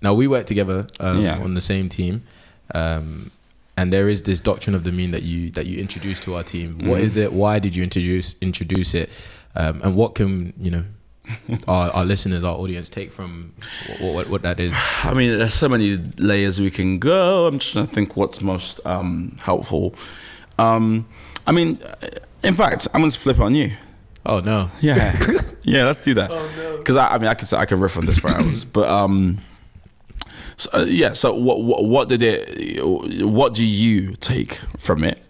Now, we work together on the same team. And there is this doctrine of the mean that you introduced to our team. What is it? Why did you introduce it? And what can, our listeners, our audience take from what that is? I mean, there's so many layers we can go. I'm trying to think what's most helpful. I mean, in fact, I'm going to flip on you. Oh, no. Yeah. Yeah, let's do that. Oh, no. Because I could riff on this for hours. But so what do you take from it?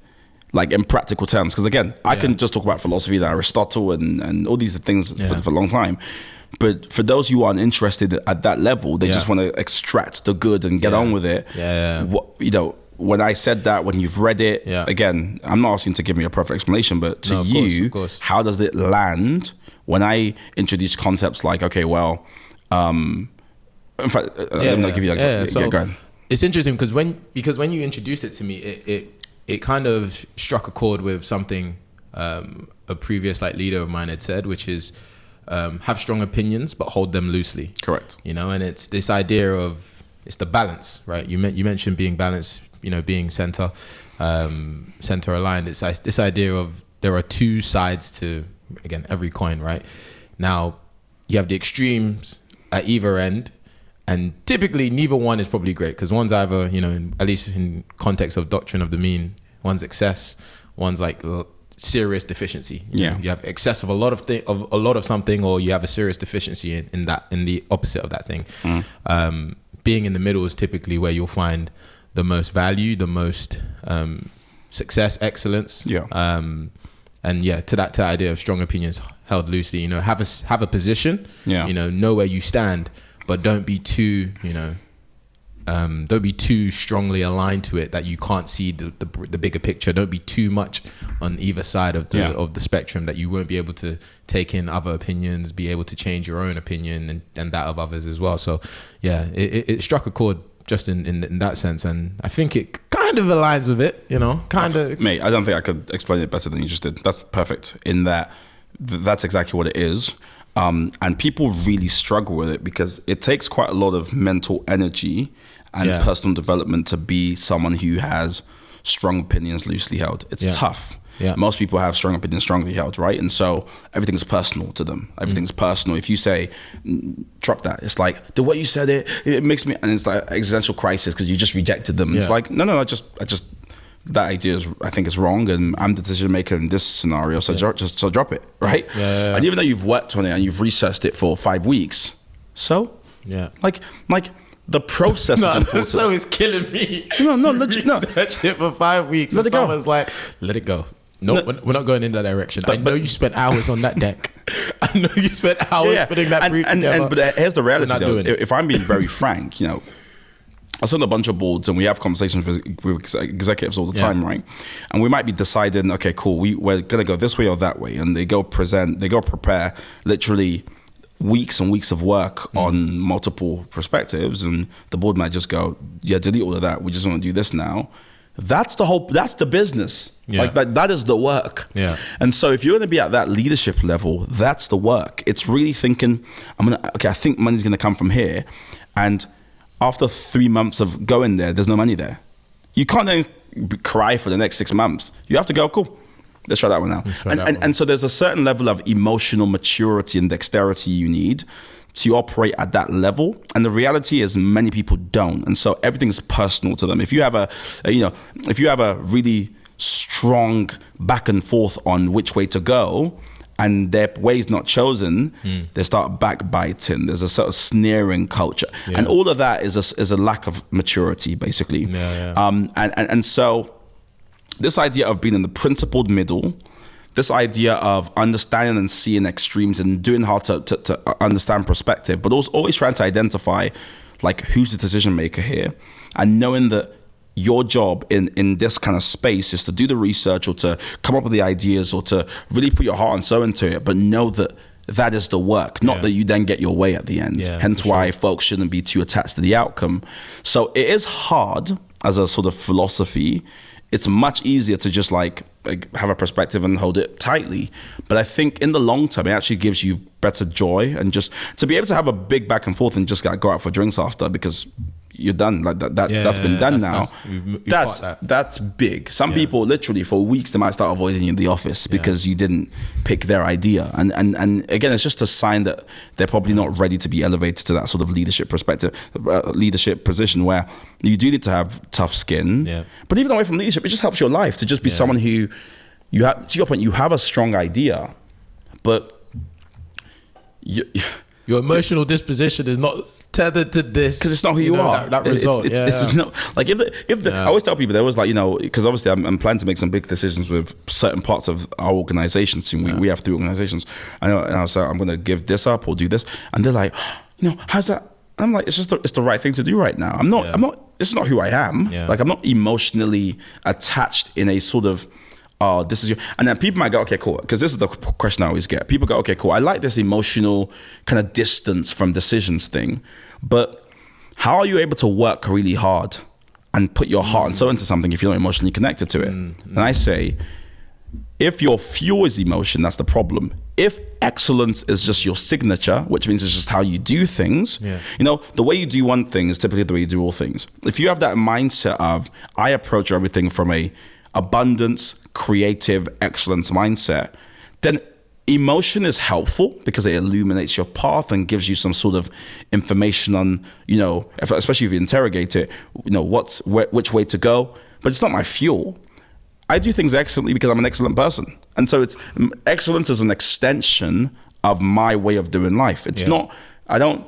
Like in practical terms, because again, I can just talk about philosophy, that Aristotle and all these things for a long time. But for those who aren't interested at that level, they just want to extract the good and get on with it. When I said that, when you've read it, again, I'm not asking to give me a perfect explanation, but to of course. How does it land when I introduce concepts like, okay, well, in fact, let me give you an example. So go ahead. It's interesting because when you introduced it to me, it kind of struck a chord with something a previous leader of mine had said, which is have strong opinions but hold them loosely. Correct. And it's this idea of, it's the balance, right? You mentioned being balanced, being center aligned. It's this idea of there are two sides to, again, every coin, right? Now you have the extremes at either end. And typically, neither one is probably great, because one's either, at least in context of doctrine of the mean, one's excess, one's like serious deficiency. You have excess of a lot of something, or you have a serious deficiency in the opposite of that thing. Being in the middle is typically where you'll find the most value, the most success, excellence. To that idea of strong opinions held loosely. Have a position. Know where you stand. But don't be too, don't be too strongly aligned to it that you can't see the bigger picture. Don't be too much on either side of the spectrum that you won't be able to take in other opinions, be able to change your own opinion and that of others as well. So it struck a chord just in that sense, and I think it kind of aligns with it. Kind of. Mate, I don't think I could explain it better than you just did. That's perfect. In that's exactly what it is. And people really struggle with it because it takes quite a lot of mental energy and personal development to be someone who has strong opinions loosely held. It's tough. Most people have strong opinions strongly held, right? And so everything's personal to them. Everything's personal. If you say, drop that, it's like, the way you said it makes me, and it's like existential crisis because you just rejected them. It's like, no, I just that idea I think is wrong, and I'm the decision maker in this scenario, so so drop it, right? And even though you've worked on it and you've researched it for 5 weeks, like the process is important. So it's killing me. No, legit, no. Researched it for 5 weeks, and someone's like, let it go. Nope, we're not going in that direction. I know you spent hours on that deck. I know you spent hours putting that brief together. But here's the reality, though. If I'm being very frank, I send a bunch of boards and we have conversations with executives all the time, right? And we might be deciding, okay, cool, we're going to go this way or that way. And they go prepare literally weeks and weeks of work on multiple perspectives. And the board might just go, delete all of that. We just want to do this now. That's the business. That is the work. And so if you're going to be at that leadership level, that's the work. It's really thinking, I think money's going to come from here. And after 3 months of going there, there's no money there. You can't then cry for the next 6 months. You have to go, cool, let's try that one out. And so there's a certain level of emotional maturity and dexterity you need to operate at that level. And the reality is many people don't. And so everything's personal to them. If you have a really strong back and forth on which way to go, and their way's not chosen, they start backbiting. There's a sort of sneering culture, and all of that is a lack of maturity, basically. And so this idea of being in the principled middle, this idea of understanding and seeing extremes and doing hard to understand perspective, but also always trying to identify like who's the decision maker here, and knowing that your job in this kind of space is to do the research or to come up with the ideas or to really put your heart and soul into it, but know that that is the work, not that you then get your way at the end. Hence why folks shouldn't be too attached to the outcome. So it is hard as a sort of philosophy. It's much easier to just like have a perspective and hold it tightly. But I think in the long term, it actually gives you better joy, and just to be able to have a big back and forth and just go out for drinks after because you're done. Like that's been done now. That's big. Some people literally for weeks they might start avoiding you in the office because you didn't pick their idea. And again, it's just a sign that they're probably not ready to be elevated to that sort of leadership leadership position where you do need to have tough skin. Yeah. But even away from leadership, it just helps your life to just be someone who you have. To your point, you have a strong idea, but your emotional disposition is not tethered to this, because it's not who you are. That result. It's just not like if I always tell people there was like, because obviously I'm planning to make some big decisions with certain parts of our organization. So we have 3 organizations. And I was like, I'm going to give this up or do this, and they're like, how's that? I'm like, it's the right thing to do right now. I'm not. It's not who I am. Yeah. Like I'm not emotionally attached in a sort of. This is your, and then people might go, okay, cool. Because this is the question I always get. People go, okay, cool. I like this emotional kind of distance from decisions thing, but how are you able to work really hard and put your heart and soul into something if you're not emotionally connected to it? And I say, if your fuel is emotion, that's the problem. If excellence is just your signature, which means it's just how you do things, the way you do one thing is typically the way you do all things. If you have that mindset of, I approach everything from a abundance, creative, excellence mindset, then emotion is helpful because it illuminates your path and gives you some sort of information on, especially if you interrogate it, which way to go. But it's not my fuel. I do things excellently because I'm an excellent person. And so excellence is an extension of my way of doing life. It's not, I don't,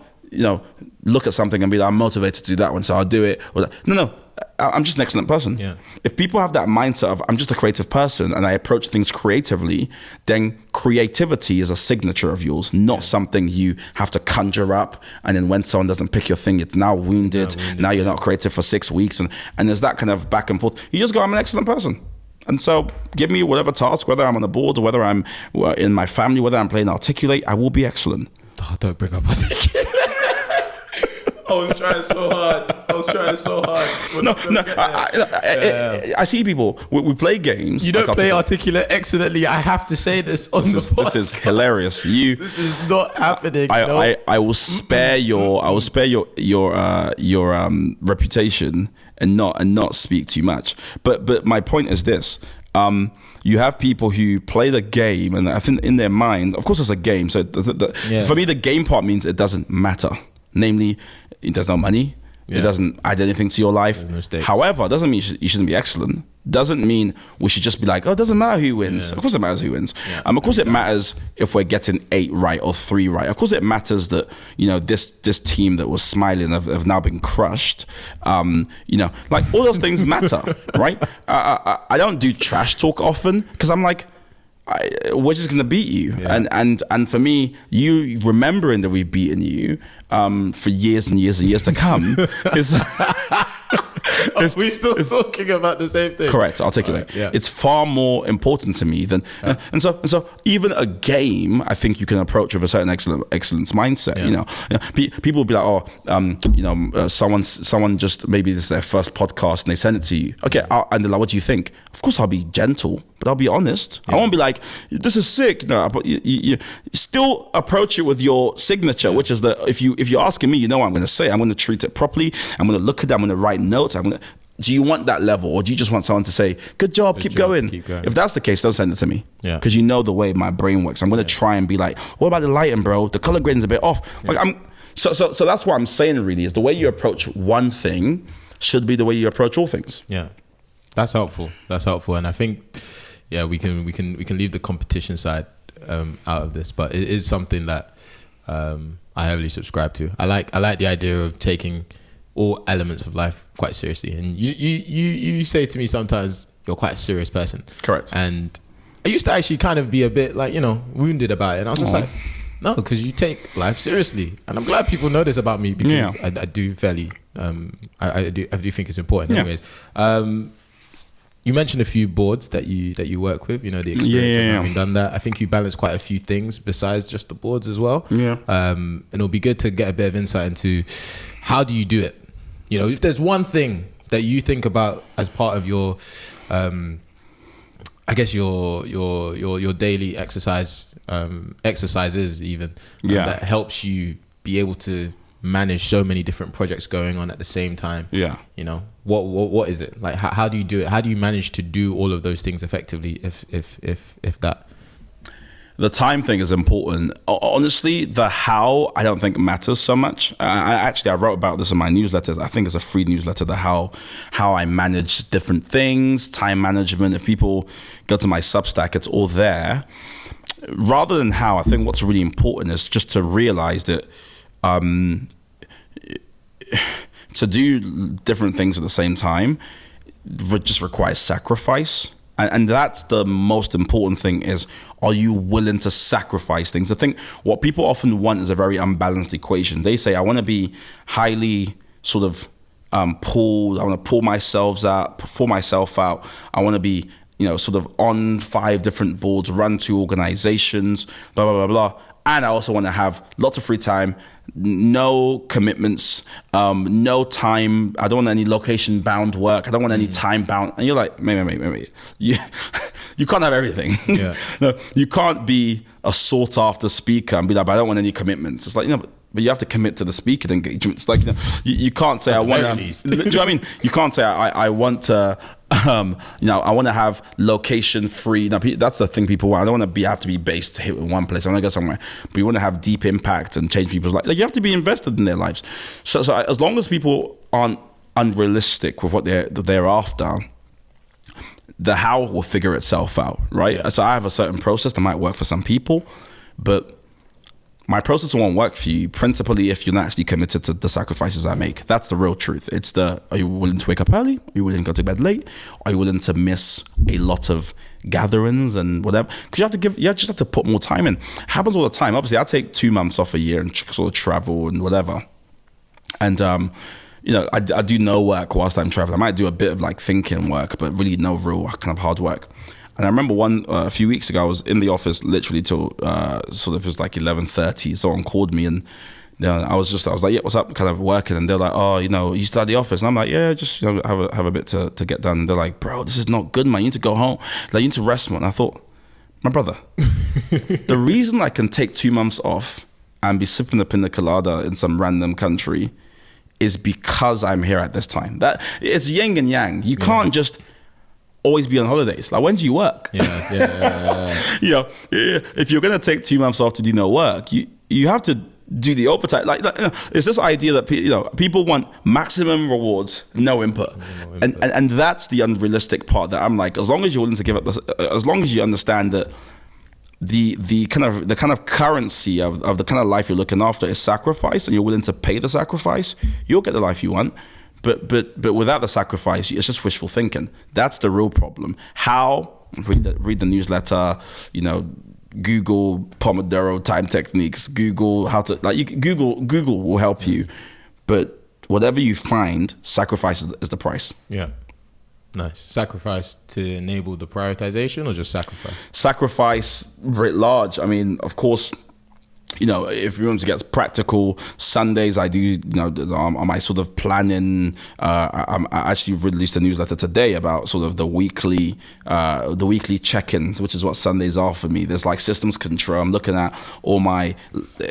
look at something and be like, I'm motivated to do that one, so I'll do it. No. I'm just an excellent person. Yeah. If people have that mindset of I'm just a creative person and I approach things creatively, then creativity is a signature of yours, not something you have to conjure up. And then when someone doesn't pick your thing, it's now wounded. Now you're not creative for 6 weeks. And there's that kind of back and forth. You just go, I'm an excellent person. And so give me whatever task, whether I'm on the board or whether I'm in my family, whether I'm playing Articulate, I will be excellent. Oh, don't bring up Articulate. I was trying so hard. I see people. We play games. You don't play Articulate excellently. I have to say this on the podcast. This is hilarious. This is not happening. I will spare your reputation and not speak too much. But my point is this. You have people who play the game, and I think in their mind, of course, it's a game. So for me, the game part means it doesn't matter. Namely, there's no money. It doesn't add anything to your life. There's no stakes. However, it doesn't mean you shouldn't be excellent. Doesn't mean we should just be like, oh, it doesn't matter who wins. Of course it matters who wins. Of course it matters if we're getting 8 right or 3 right. Of course it matters that, this team that was smiling have now been crushed. Like all those things matter, right? I don't do trash talk often because I'm like, we're just gonna beat you, and for me, you remembering that we've beaten you for years and years and years to come is. Are we still talking about the same thing? Correct. Articulate. It's far more important to me than, and so even a game, I think you can approach with a certain excellence mindset. People will be like, someone just maybe this is their first podcast and they send it to you. Okay, and they're like, what do you think? Of course, I'll be gentle, but I'll be honest. I won't be like, this is sick. No, but you still approach it with your signature, which is that if you're asking me, what I'm going to say. I'm going to treat it properly. I'm going to look at it. I'm going to write notes. Do you want that level, or do you just want someone to say, good job, keep going? If that's the case, don't send it to me. Because you know the way my brain works. I'm going to try and be like, what about the lighting, bro? The color grading's a bit off. Like so that's what I'm saying really is the way you approach one thing should be the way you approach all things. Yeah. That's helpful. And I think, we can leave the competition side out of this, but it is something that I heavily subscribe to. I like the idea of taking all elements of life quite seriously. And you say to me sometimes you're quite a serious person. Correct. And I used to actually kind of be a bit like, wounded about it. And I was just like, no, because you take life seriously. And I'm glad people know this about me because I do fairly, I do think it's important anyways. You mentioned a few boards that you work with, the experience of having done that. I think you balance quite a few things besides just the boards as well. Yeah. And it'll be good to get a bit of insight into how do you do it? If there's one thing that you think about as part of your, I guess your daily exercises even, that helps you be able to manage so many different projects going on at the same time. Yeah. What is it? Like, how do you do it? How do you manage to do all of those things effectively if that? The time thing is important. Honestly, the how I don't think matters so much. I wrote about this in my newsletters. I think it's a free newsletter, the how I manage different things, time management. If people go to my Substack, it's all there. Rather than how, I think what's really important is just to realize that to do different things at the same time just requires sacrifice. And that's the most important thing is, are you willing to sacrifice things? I think what people often want is a very unbalanced equation. They say, I want to be highly sort of pulled. I want to pull myself out. I want to be, sort of on 5 different boards, run 2 organizations, blah, blah, blah, blah. And I also want to have lots of free time, no commitments, no time. I don't want any location-bound work. I don't want any time-bound. And you're like, wait. You can't have everything. Yeah. No, you can't be a sought-after speaker and be like, but I don't want any commitments. It's like, but you have to commit to the speaking engagement. It's like, you can't say, I want to. Do you know what I mean? You can't say, I want to. I want to have location free. Now, that's the thing people want. I don't want to have to be based here in one place. I want to go somewhere, but you want to have deep impact and change people's lives. Like, you have to be invested in their lives. So as long as people aren't unrealistic with what they're after, the how will figure itself out, right? Yeah. So I have a certain process that might work for some people, but my process won't work for you, principally if you're not actually committed to the sacrifices I make. That's the real truth. It's are you willing to wake up early? Are you willing to go to bed late? Are you willing to miss a lot of gatherings and whatever? Because you just have to put more time in. It happens all the time. Obviously, I take 2 months off a year and sort of travel and whatever. And, I do no work whilst I'm traveling. I might do a bit of like thinking work, but really no real kind of hard work. And I remember a few weeks ago, I was in the office literally till sort of it was like 11:30. Someone called me and I was like, yeah, what's up? Kind of working. And they're like, oh, you still at the office? And I'm like, yeah, just have a bit to get done. And they're like, bro, this is not good, man. You need to go home. Like, you need to rest more. And I thought, my brother, the reason I can take 2 months off and be sipping a pina colada in some random country is because I'm here at this time. That it's yin and yang. You can't just always be on holidays. Like, when do you work? If you're gonna take 2 months off to do no work, you have to do the overtime. Like it's this idea that people want maximum rewards, no input. And that's the unrealistic part. That I'm like, as long as you're willing to give up, as long as you understand that the kind of currency of the kind of life you're looking after is sacrifice, and you're willing to pay the sacrifice, you'll get the life you want. But without the sacrifice, it's just wishful thinking. That's the real problem. How? Read the newsletter. Google Pomodoro time techniques. Google how to Google will help you. But whatever you find, sacrifice is the price. Yeah. Nice. Sacrifice to enable the prioritization, or just sacrifice? Sacrifice writ large. I mean, of course, if you want to get practical, Sundays I do, on my sort of planning, I actually released a newsletter today about sort of the weekly check-ins, which is what Sundays are for me. There's like systems control. I'm looking at all my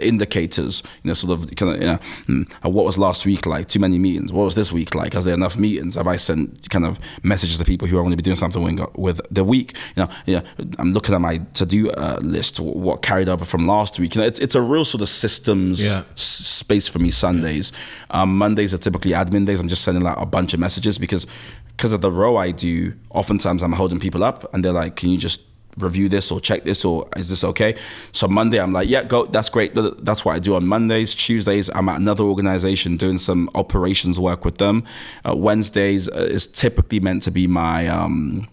indicators, what was last week like? Too many meetings. What was this week like? Is there enough meetings? Have I sent kind of messages to people who are going to be doing something with the week? I'm looking at my to-do list, what carried over from last week. It's a real sort of systems space for me. Sundays, Mondays are typically admin days. I'm just sending out a bunch of messages because of the role I do. Oftentimes I'm holding people up and they're like, can you just review this or check this, or is this okay? So Monday I'm like, yeah, go, that's great. That's what I do on Mondays. Tuesdays I'm at another organization doing some operations work with them. Wednesdays is typically meant to be my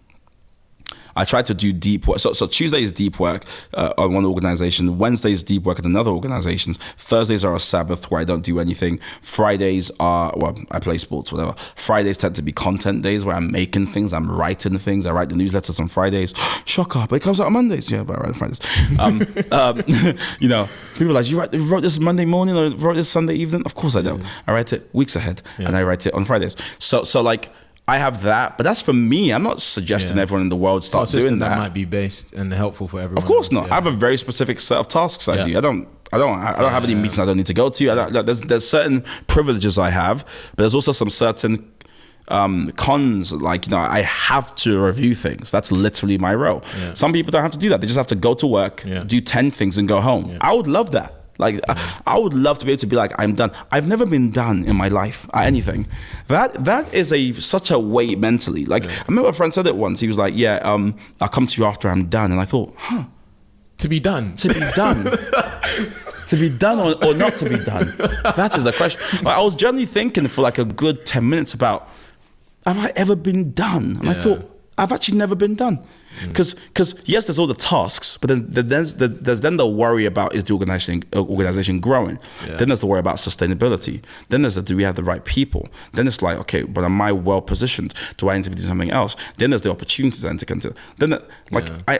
I try to do deep work. So Tuesday is deep work on one organization. Wednesday is deep work at another organization. Thursdays are a Sabbath where I don't do anything. Fridays are, well, I play sports, whatever. Fridays tend to be content days where I'm making things, I'm writing things. I write the newsletters on Fridays. Shocker, but it comes out on Mondays. Yeah, but I write on Fridays. You know, people are like, you wrote this Monday morning or wrote this Sunday evening? Of course I don't. I write it weeks ahead and I write it on Fridays. So like, I have that, but that's for me. I'm not suggesting everyone in the world start doing that. That might be based and helpful for everyone. Of course else, not. I have a very specific set of tasks I do. I don't have any meetings I don't need to go to. There's certain privileges I have, but there's also some certain cons. Like, you know, I have to review things. That's literally my role. Yeah. Some people don't have to do that. They just have to go to work, do 10 things and go home. Yeah. I would love that. Like, I would love to be able to be like, I'm done. I've never been done in my life at anything. That is such a weight mentally. Like, I remember a friend said it once. He was like, I'll come to you after I'm done. And I thought, to be done. To be done. To be done or not to be done. That is the question. Like, I was generally thinking for like a good 10 minutes about, have I ever been done? And I thought, I've actually never been done. Because yes, there's all the tasks, but then there's the worry about, is the organization growing? Yeah. Then there's the worry about sustainability. Then there's do we have the right people? Then it's like, okay, but am I well positioned? Do I need to be doing something else? Then there's the opportunities I need to consider. Then I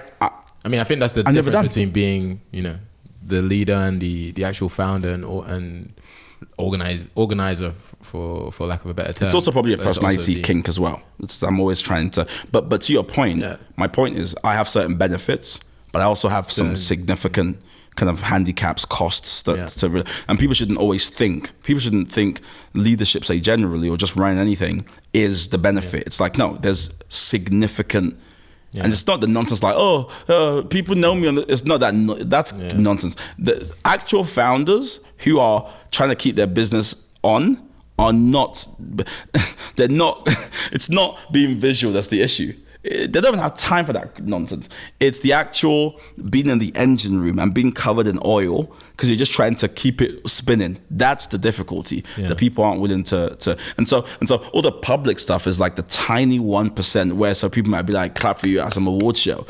mean, I think that's the difference between being, you know, the leader and the actual founder and organizer, for lack of a better term. It's also probably a personality kink as well. I'm always trying to, but to your point, my point is I have certain benefits, but I also have some significant kind of handicaps, costs and people shouldn't think leadership, say generally, or just running anything is the benefit. It's like, no, there's significant. Yeah. And it's not the nonsense like, people know me. It's not that. That's nonsense. The actual founders who are trying to keep their business on are not. They're not. It's not being visual that's the issue. They don't even have time for that nonsense. It's the actual being in the engine room and being covered in oil because you're just trying to keep it spinning. That's the difficulty that people aren't willing to. And so all the public stuff is like the tiny 1% where so people might be like, clap for you at some award show.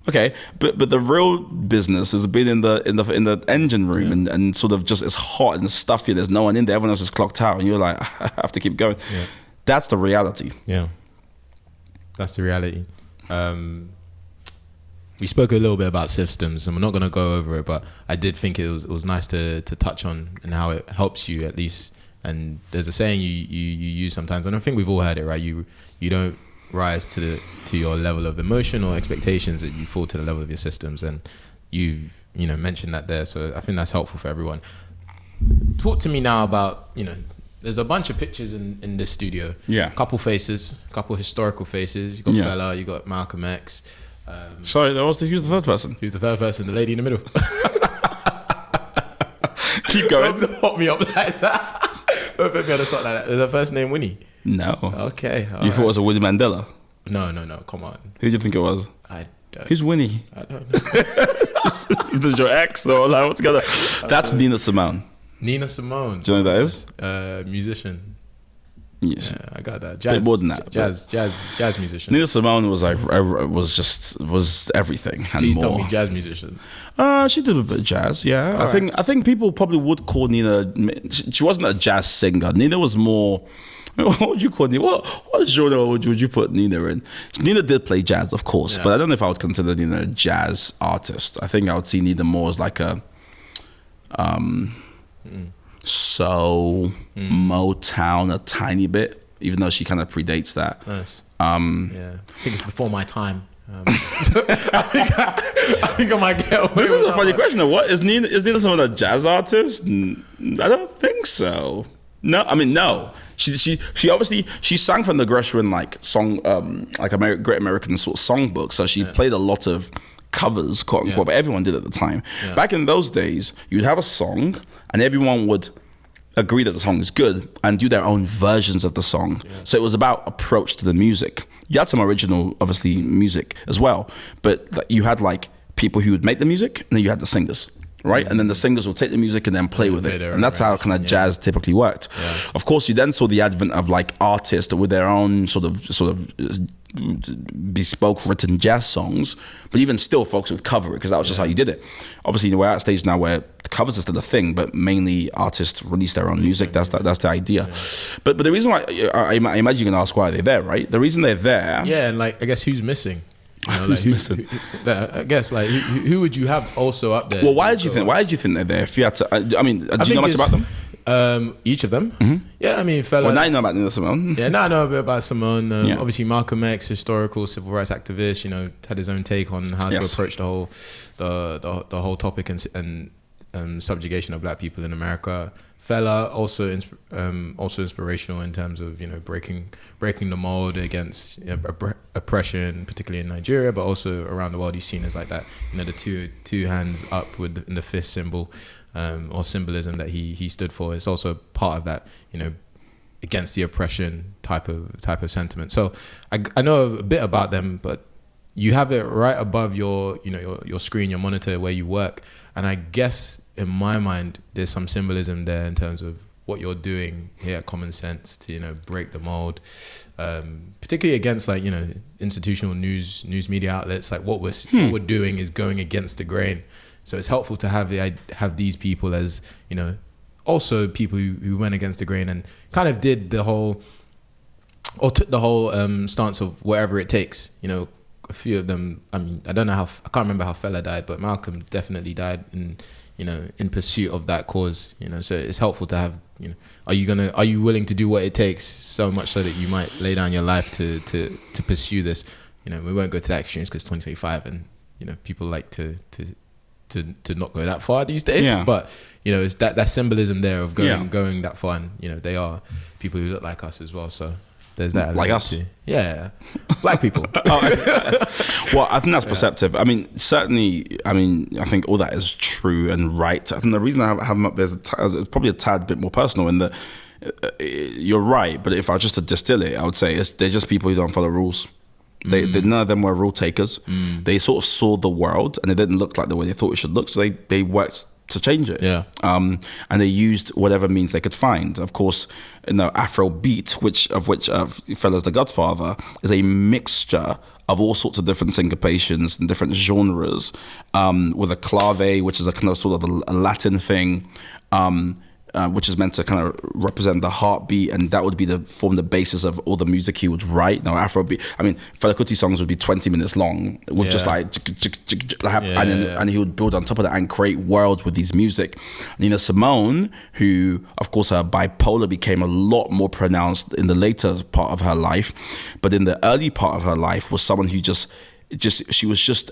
Okay, but the real business is being in the engine room and sort of just it's hot and stuffy. There's no one in there. Everyone else is clocked out, and you're like, I have to keep going. Yeah. That's the reality. Yeah. That's the reality. We spoke a little bit about systems, and we're not going to go over it, but I did think it was nice to touch on and how it helps you at least. And there's a saying you use sometimes, and I think we've all heard it, right? You don't rise to your level of emotion or expectations, that you fall to the level of your systems, and you've mentioned that there. So I think that's helpful for everyone. Talk to me now about there's a bunch of pictures in this studio. Yeah. Couple faces, couple historical faces. You got Fella, you got Malcolm X. Sorry, who's the third person? Who's the third person? The lady in the middle. Keep going. Don't hot me up like that. Don't put me on the spot like that. Is her first name Winnie? No. Okay. You thought it was a Winnie Mandela? No. Come on. Who do you think it was? I don't. Who's Winnie? I don't know. Is this your ex or like what's together? That's Nina Simone. Nina Simone. Do you know who that is? Musician. Yes. Yeah, I got that. Jazz, more than that. Jazz musician. Nina Simone was everything and Please more. tell me jazz musician. She did a bit of jazz, yeah. I think people probably would call Nina. She wasn't a jazz singer. Nina was more. What would you call Nina? What genre would you put Nina in? Nina did play jazz, of course, but I don't know if I would consider Nina a jazz artist. I think I would see Nina more as like a soul, Motown a tiny bit, even though she kind of predates that. Nice. I think it's before my time. I think I might get away. This is a funny question. What is Nina? Is Nina someone a jazz artist? I don't think so. No, I mean no. She obviously she sang from the Gershwin like song like Great American sort of songbook. So she played a lot of covers, quote unquote, but everyone did at the time. Yeah. Back in those days, you'd have a song and everyone would agree that the song is good and do their own versions of the song. Yeah. So it was about approach to the music. You had some original, obviously, music as well, but you had like people who would make the music and then you had the singers. right? And then the singers will take the music and then play with it. And that's how kind of jazz typically worked. Yeah. Of course, you then saw the advent of like artists with their own sort of bespoke written jazz songs, but even still folks would cover it because that was just how you did it. Obviously, we're at a stage now where covers are still a thing, but mainly artists release their own music. That's the idea. Yeah. But the reason why I imagine you're gonna ask why they're there, right? The reason they're there, and like I guess who's missing? You know, who's missing? I guess like who would you have also up there? Well, why did you think they're there? If you had to, I mean, do you know much about them? Each of them. Yeah, I mean, fella. Well, now you know about Nina Simone. Yeah, now I know a bit about Simone. Obviously, Malcolm X, historical civil rights activist. You know, had his own take on how to approach the whole topic and subjugation of black people in America. Fella also inspirational in terms of breaking the mold against oppression, particularly in Nigeria, but also around the world. He's seen as like that, the two hands up with in the fist symbol. Or symbolism that he stood for. It's also part of that, against the oppression type of sentiment. So I know a bit about them, but you have it right above your screen, your monitor where you work. And I guess in my mind, there's some symbolism there in terms of what you're doing here at Common Sense to break the mold, particularly against like institutional news media outlets. Like what we're doing is going against the grain. So it's helpful to have these people as, also people who went against the grain and kind of did the whole, or took the whole stance of whatever it takes. A few of them, I mean, I can't remember how Fella died, but Malcolm definitely died in pursuit of that cause. So it's helpful to have, are you willing to do what it takes so much so that you might lay down your life to pursue this? We won't go to that extremes because 2025 and, people like to not go that far these days, but it's that symbolism there of going that far, and they are people who look like us as well. So there's that like us, black people. Well, I think that's perceptive. I mean, certainly. I mean, I think all that is true and right. I think the reason I have them up there is probably a tad bit more personal in that you're right. But if I was just to distill it, I would say they're just people who don't follow rules. None of them were rule takers. They sort of saw the world and it didn't look like the way they thought it should look. So they worked to change it. And they used whatever means they could find. Of course, Afrobeat, which Fella's the godfather, is a mixture of all sorts of different syncopations and different genres, with a clave, which is a kind of sort of a Latin thing, which is meant to kind of represent the heartbeat, and that would form the basis of all the music he would write. Now, Afrobeat, I mean, Fela Kuti songs would be 20 minutes long with just like, and he would build on top of that and create worlds with these music. Nina Simone, who, of course, her bipolar became a lot more pronounced in the later part of her life, but in the early part of her life was someone who she was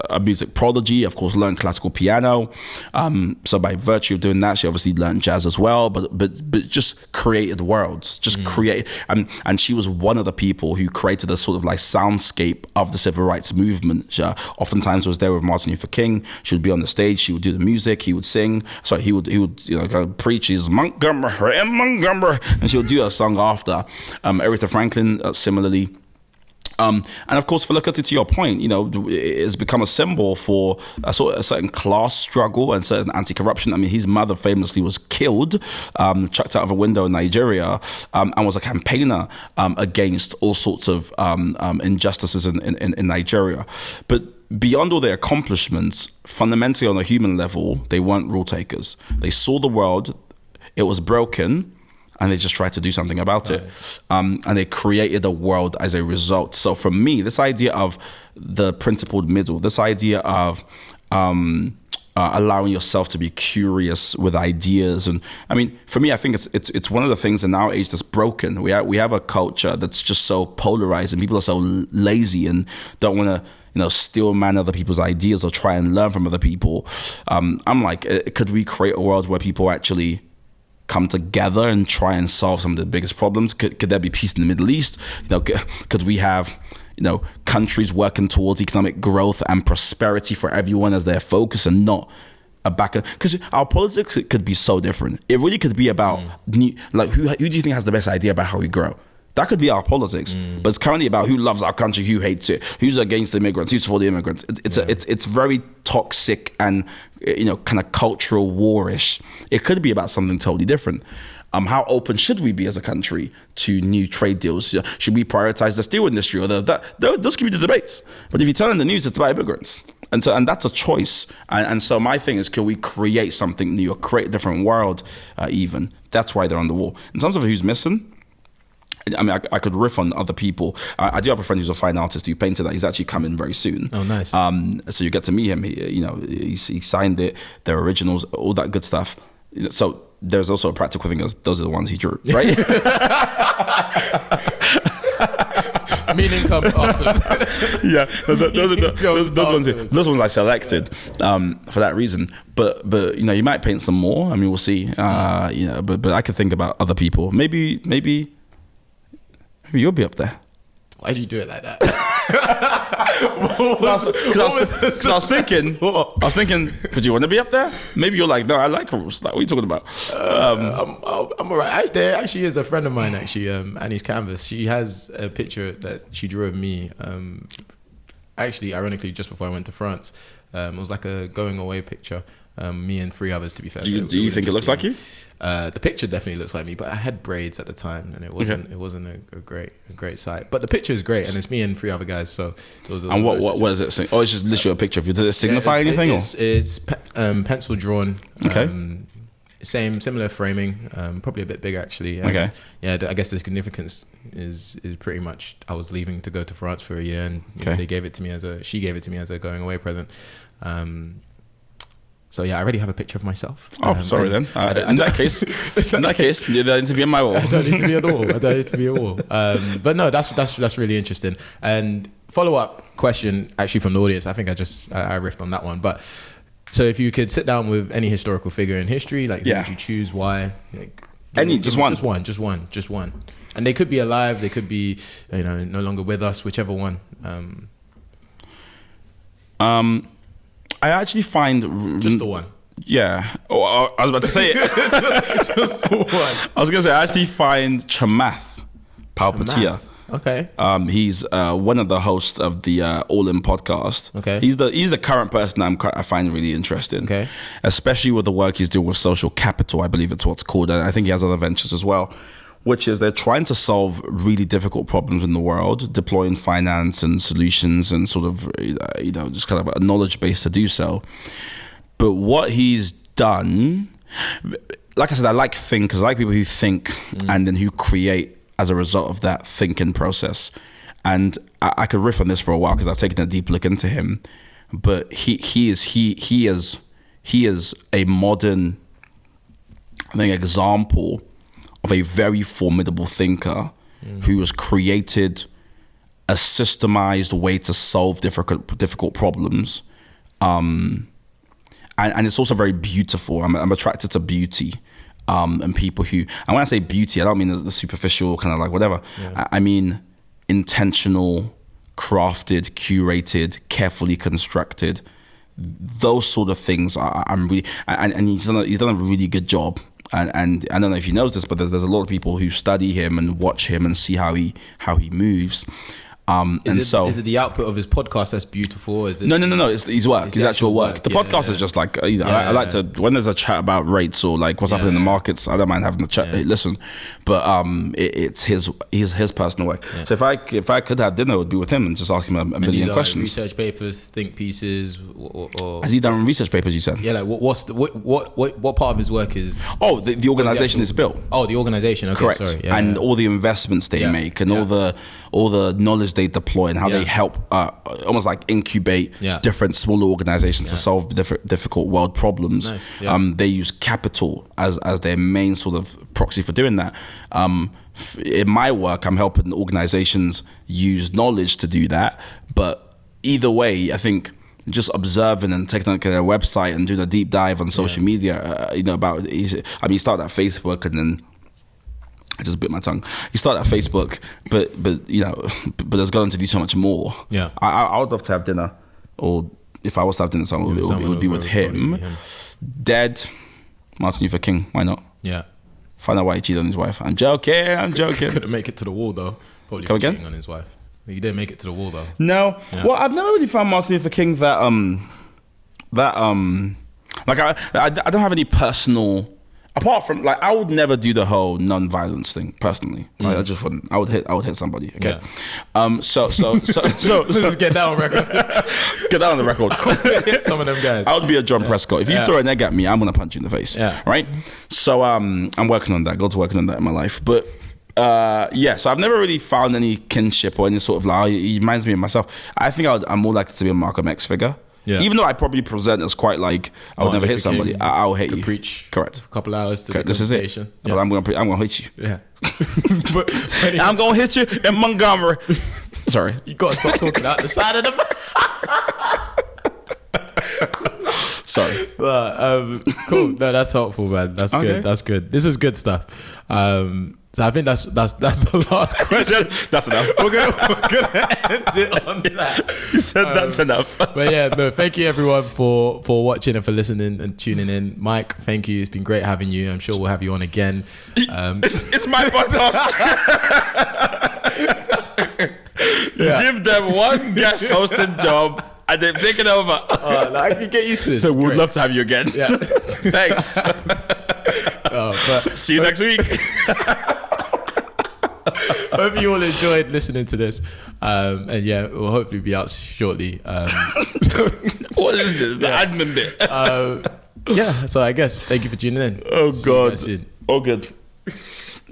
a music prodigy, of course, learned classical piano. So by virtue of doing that, she obviously learned jazz as well, but just created worlds, and she was one of the people who created a sort of like soundscape of the civil rights movement. She oftentimes was there with Martin Luther King. She would be on the stage, she would do the music, he would sing. So he would kind of preach his Montgomery, and she would do a song after. Aretha Franklin, similarly. And of course, Fela Kuti, to your point, it has become a symbol for a certain class struggle and certain anti-corruption. I mean, his mother famously was killed, chucked out of a window in Nigeria, and was a campaigner against all sorts of injustices in Nigeria. But beyond all their accomplishments, fundamentally on a human level, they weren't rule takers. They saw the world, it was broken, and they just tried to do something about it. And they created a world as a result. So for me, this idea of the principled middle, this idea of allowing yourself to be curious with ideas. And I mean, for me, I think it's one of the things in our age that's broken. We have a culture that's just so polarized, and people are so lazy and don't want to steal man other people's ideas or try and learn from other people. I'm like, could we create a world where people actually come together and try and solve some of the biggest problems? Could there be peace in the Middle East? Could we have countries working towards economic growth and prosperity for everyone as their focus, and not a back? Because our politics could be so different. It really could be about who do you think has the best idea about how we grow? That could be our politics, but it's currently about who loves our country, who hates it, who's against the immigrants, who's for the immigrants. It's very toxic and kind of cultural warish. It could be about something totally different. How open should we be as a country to new trade deals? Should we prioritize the steel industry or those could be the debates. But if you turn on the news, it's about immigrants. And that's a choice. And so my thing is, can we create something new or create a different world even? That's why they're on the wall. In terms of who's missing, I mean, I could riff on other people. I do have a friend who's a fine artist who painted that. He's actually coming very soon. Oh, nice. So you get to meet him. He signed it, their originals, all that good stuff. So there's also a practical thing. Those are the ones he drew, right? Meaning comes afterwards. Yeah, those ones I selected for that reason. But you might paint some more. I mean, we'll see. But I could think about other people. Maybe you'll be up there. Why did you do it like that? Because I was thinking, could you want to be up there? Maybe you're like, no, I like rules. Like, what are you talking about? I'm all right. There actually is a friend of mine, Annie's Canvas. She has a picture that she drew of me. Actually, ironically, just before I went to France. It was like a going away picture. Me and 3 others, to be fair. Do you think it looks like you? The picture definitely looks like me, but I had braids at the time, and it wasn't a great sight. But the picture is great, and it's me and 3 other guys. So it was what does it say? Oh, it's just literally a picture of you. Does it signify anything? It's pencil drawn. Okay. Similar framing, probably a bit bigger actually. Okay. Yeah, I guess the significance is pretty much I was leaving to go to France for a year, and she gave it to me as a going away present. So yeah, I already have a picture of myself. Oh, sorry then. In that case, you don't need to be on my wall. I don't need to be at all. But no, that's really interesting. And follow-up question actually from the audience. I think I riffed on that one. But so if you could sit down with any historical figure in history, like who would you choose? Why? Just one. And they could be alive. They could be no longer with us. Whichever one. I actually find just the one. Yeah. Oh, I was about to say it. Just the one. I was gonna say I actually find Chamath Palpatine. Okay. He's one of the hosts of the All In podcast. Okay. He's the current person I find really interesting. Okay. Especially with the work he's doing with social capital, I believe it's what's called, and I think he has other ventures as well. Which is they're trying to solve really difficult problems in the world, deploying finance and solutions and sort of, just kind of a knowledge base to do so. But what he's done, like I said, I like thinkers. I like people who think and then who create as a result of that thinking process. And I could riff on this for a while because I've taken a deep look into him. But he is a modern, I think, example of a very formidable thinker who has created a systemized way to solve difficult problems. And it's also very beautiful. I'm attracted to beauty and people who, and when I say beauty, I don't mean the superficial kind of like whatever. Yeah. I mean intentional, crafted, curated, carefully constructed. Those sort of things I'm really, and he's done a really good job. And I don't know if he knows this, but there's a lot of people who study him and watch him and see how he moves. Is it the output of his podcast that's beautiful? Is it No. It's his work, his actual work. The podcast is just like, I like to, when there's a chat about rates or like what's happening in the markets, I don't mind having the chat, listen. But it's his personal work. Yeah. So if I could have dinner, it would be with him and just ask him a million questions. Research papers, think pieces, or has he done research papers? You said, yeah. Like what part of his work is? Oh, the organization is built. Oh, the organization. Okay, correct. Sorry. And all the investments they make and all the knowledge they deploy and how they help almost like incubate different smaller organizations to solve difficult world problems. Nice. Yeah. They use capital as their main sort of proxy for doing that. In my work, I'm helping organizations use knowledge to do that. But either way, I think just observing and taking a look at their website and doing a deep dive on social media, he started at Facebook and then I just bit my tongue. He started at Facebook, but there's going to be so much more. Yeah, I would love to have dinner, or if I was to have dinner, it would be with him. Dead, Martin Luther King. Why not? Yeah, Find out why he cheated on his wife. I'm joking. Couldn't make it to the wall though. Probably Come for again? cheating on his wife. He didn't make it to the wall though. No. Yeah. Well, I've never really found Martin Luther King that like I don't have any personal, apart from like I would never do the whole non-violence thing personally. Like, I just wouldn't. I would hit somebody. Okay. Yeah. So Let's just get that on record. get that on the record. Hit some of them guys. I would be a John Prescott. If you throw an egg at me, I'm gonna punch you in the face. Yeah. Right. So I'm working on that. God's working on that in my life. But so I've never really found any kinship or any sort of like, he reminds me of myself. I think I'm more likely to be a Malcolm X figure. Yeah. Even though I probably present as quite like I would never hit somebody, I'll hit you. Preach. Correct. A couple hours to this is it. Yeah. But I'm gonna hit you. Yeah. But I'm gonna hit you in Montgomery. Sorry. You gotta stop talking out the side of the. Sorry. Cool. No, that's helpful, man. That's good. That's good. This is good stuff. So I think that's the last question. That's enough. We're gonna end it on that. You said that's enough. But yeah, no, thank you everyone for watching and for listening and tuning in. Mike, thank you. It's been great having you. I'm sure we'll have you on again. It's my podcast. Give them one guest hosting job and they've taken over. I can get used to this. So we'd love to have you again. Yeah. Thanks. See you next week. Hope you all enjoyed listening to this. And yeah, we'll hopefully be out shortly. What is this? The admin bit. Yeah, so I guess thank you for tuning in. Oh, God. Oh, good.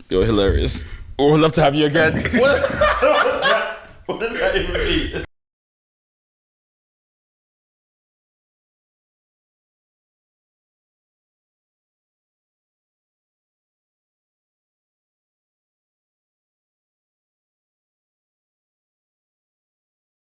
You're hilarious. We'd love to have you again. What does that even mean?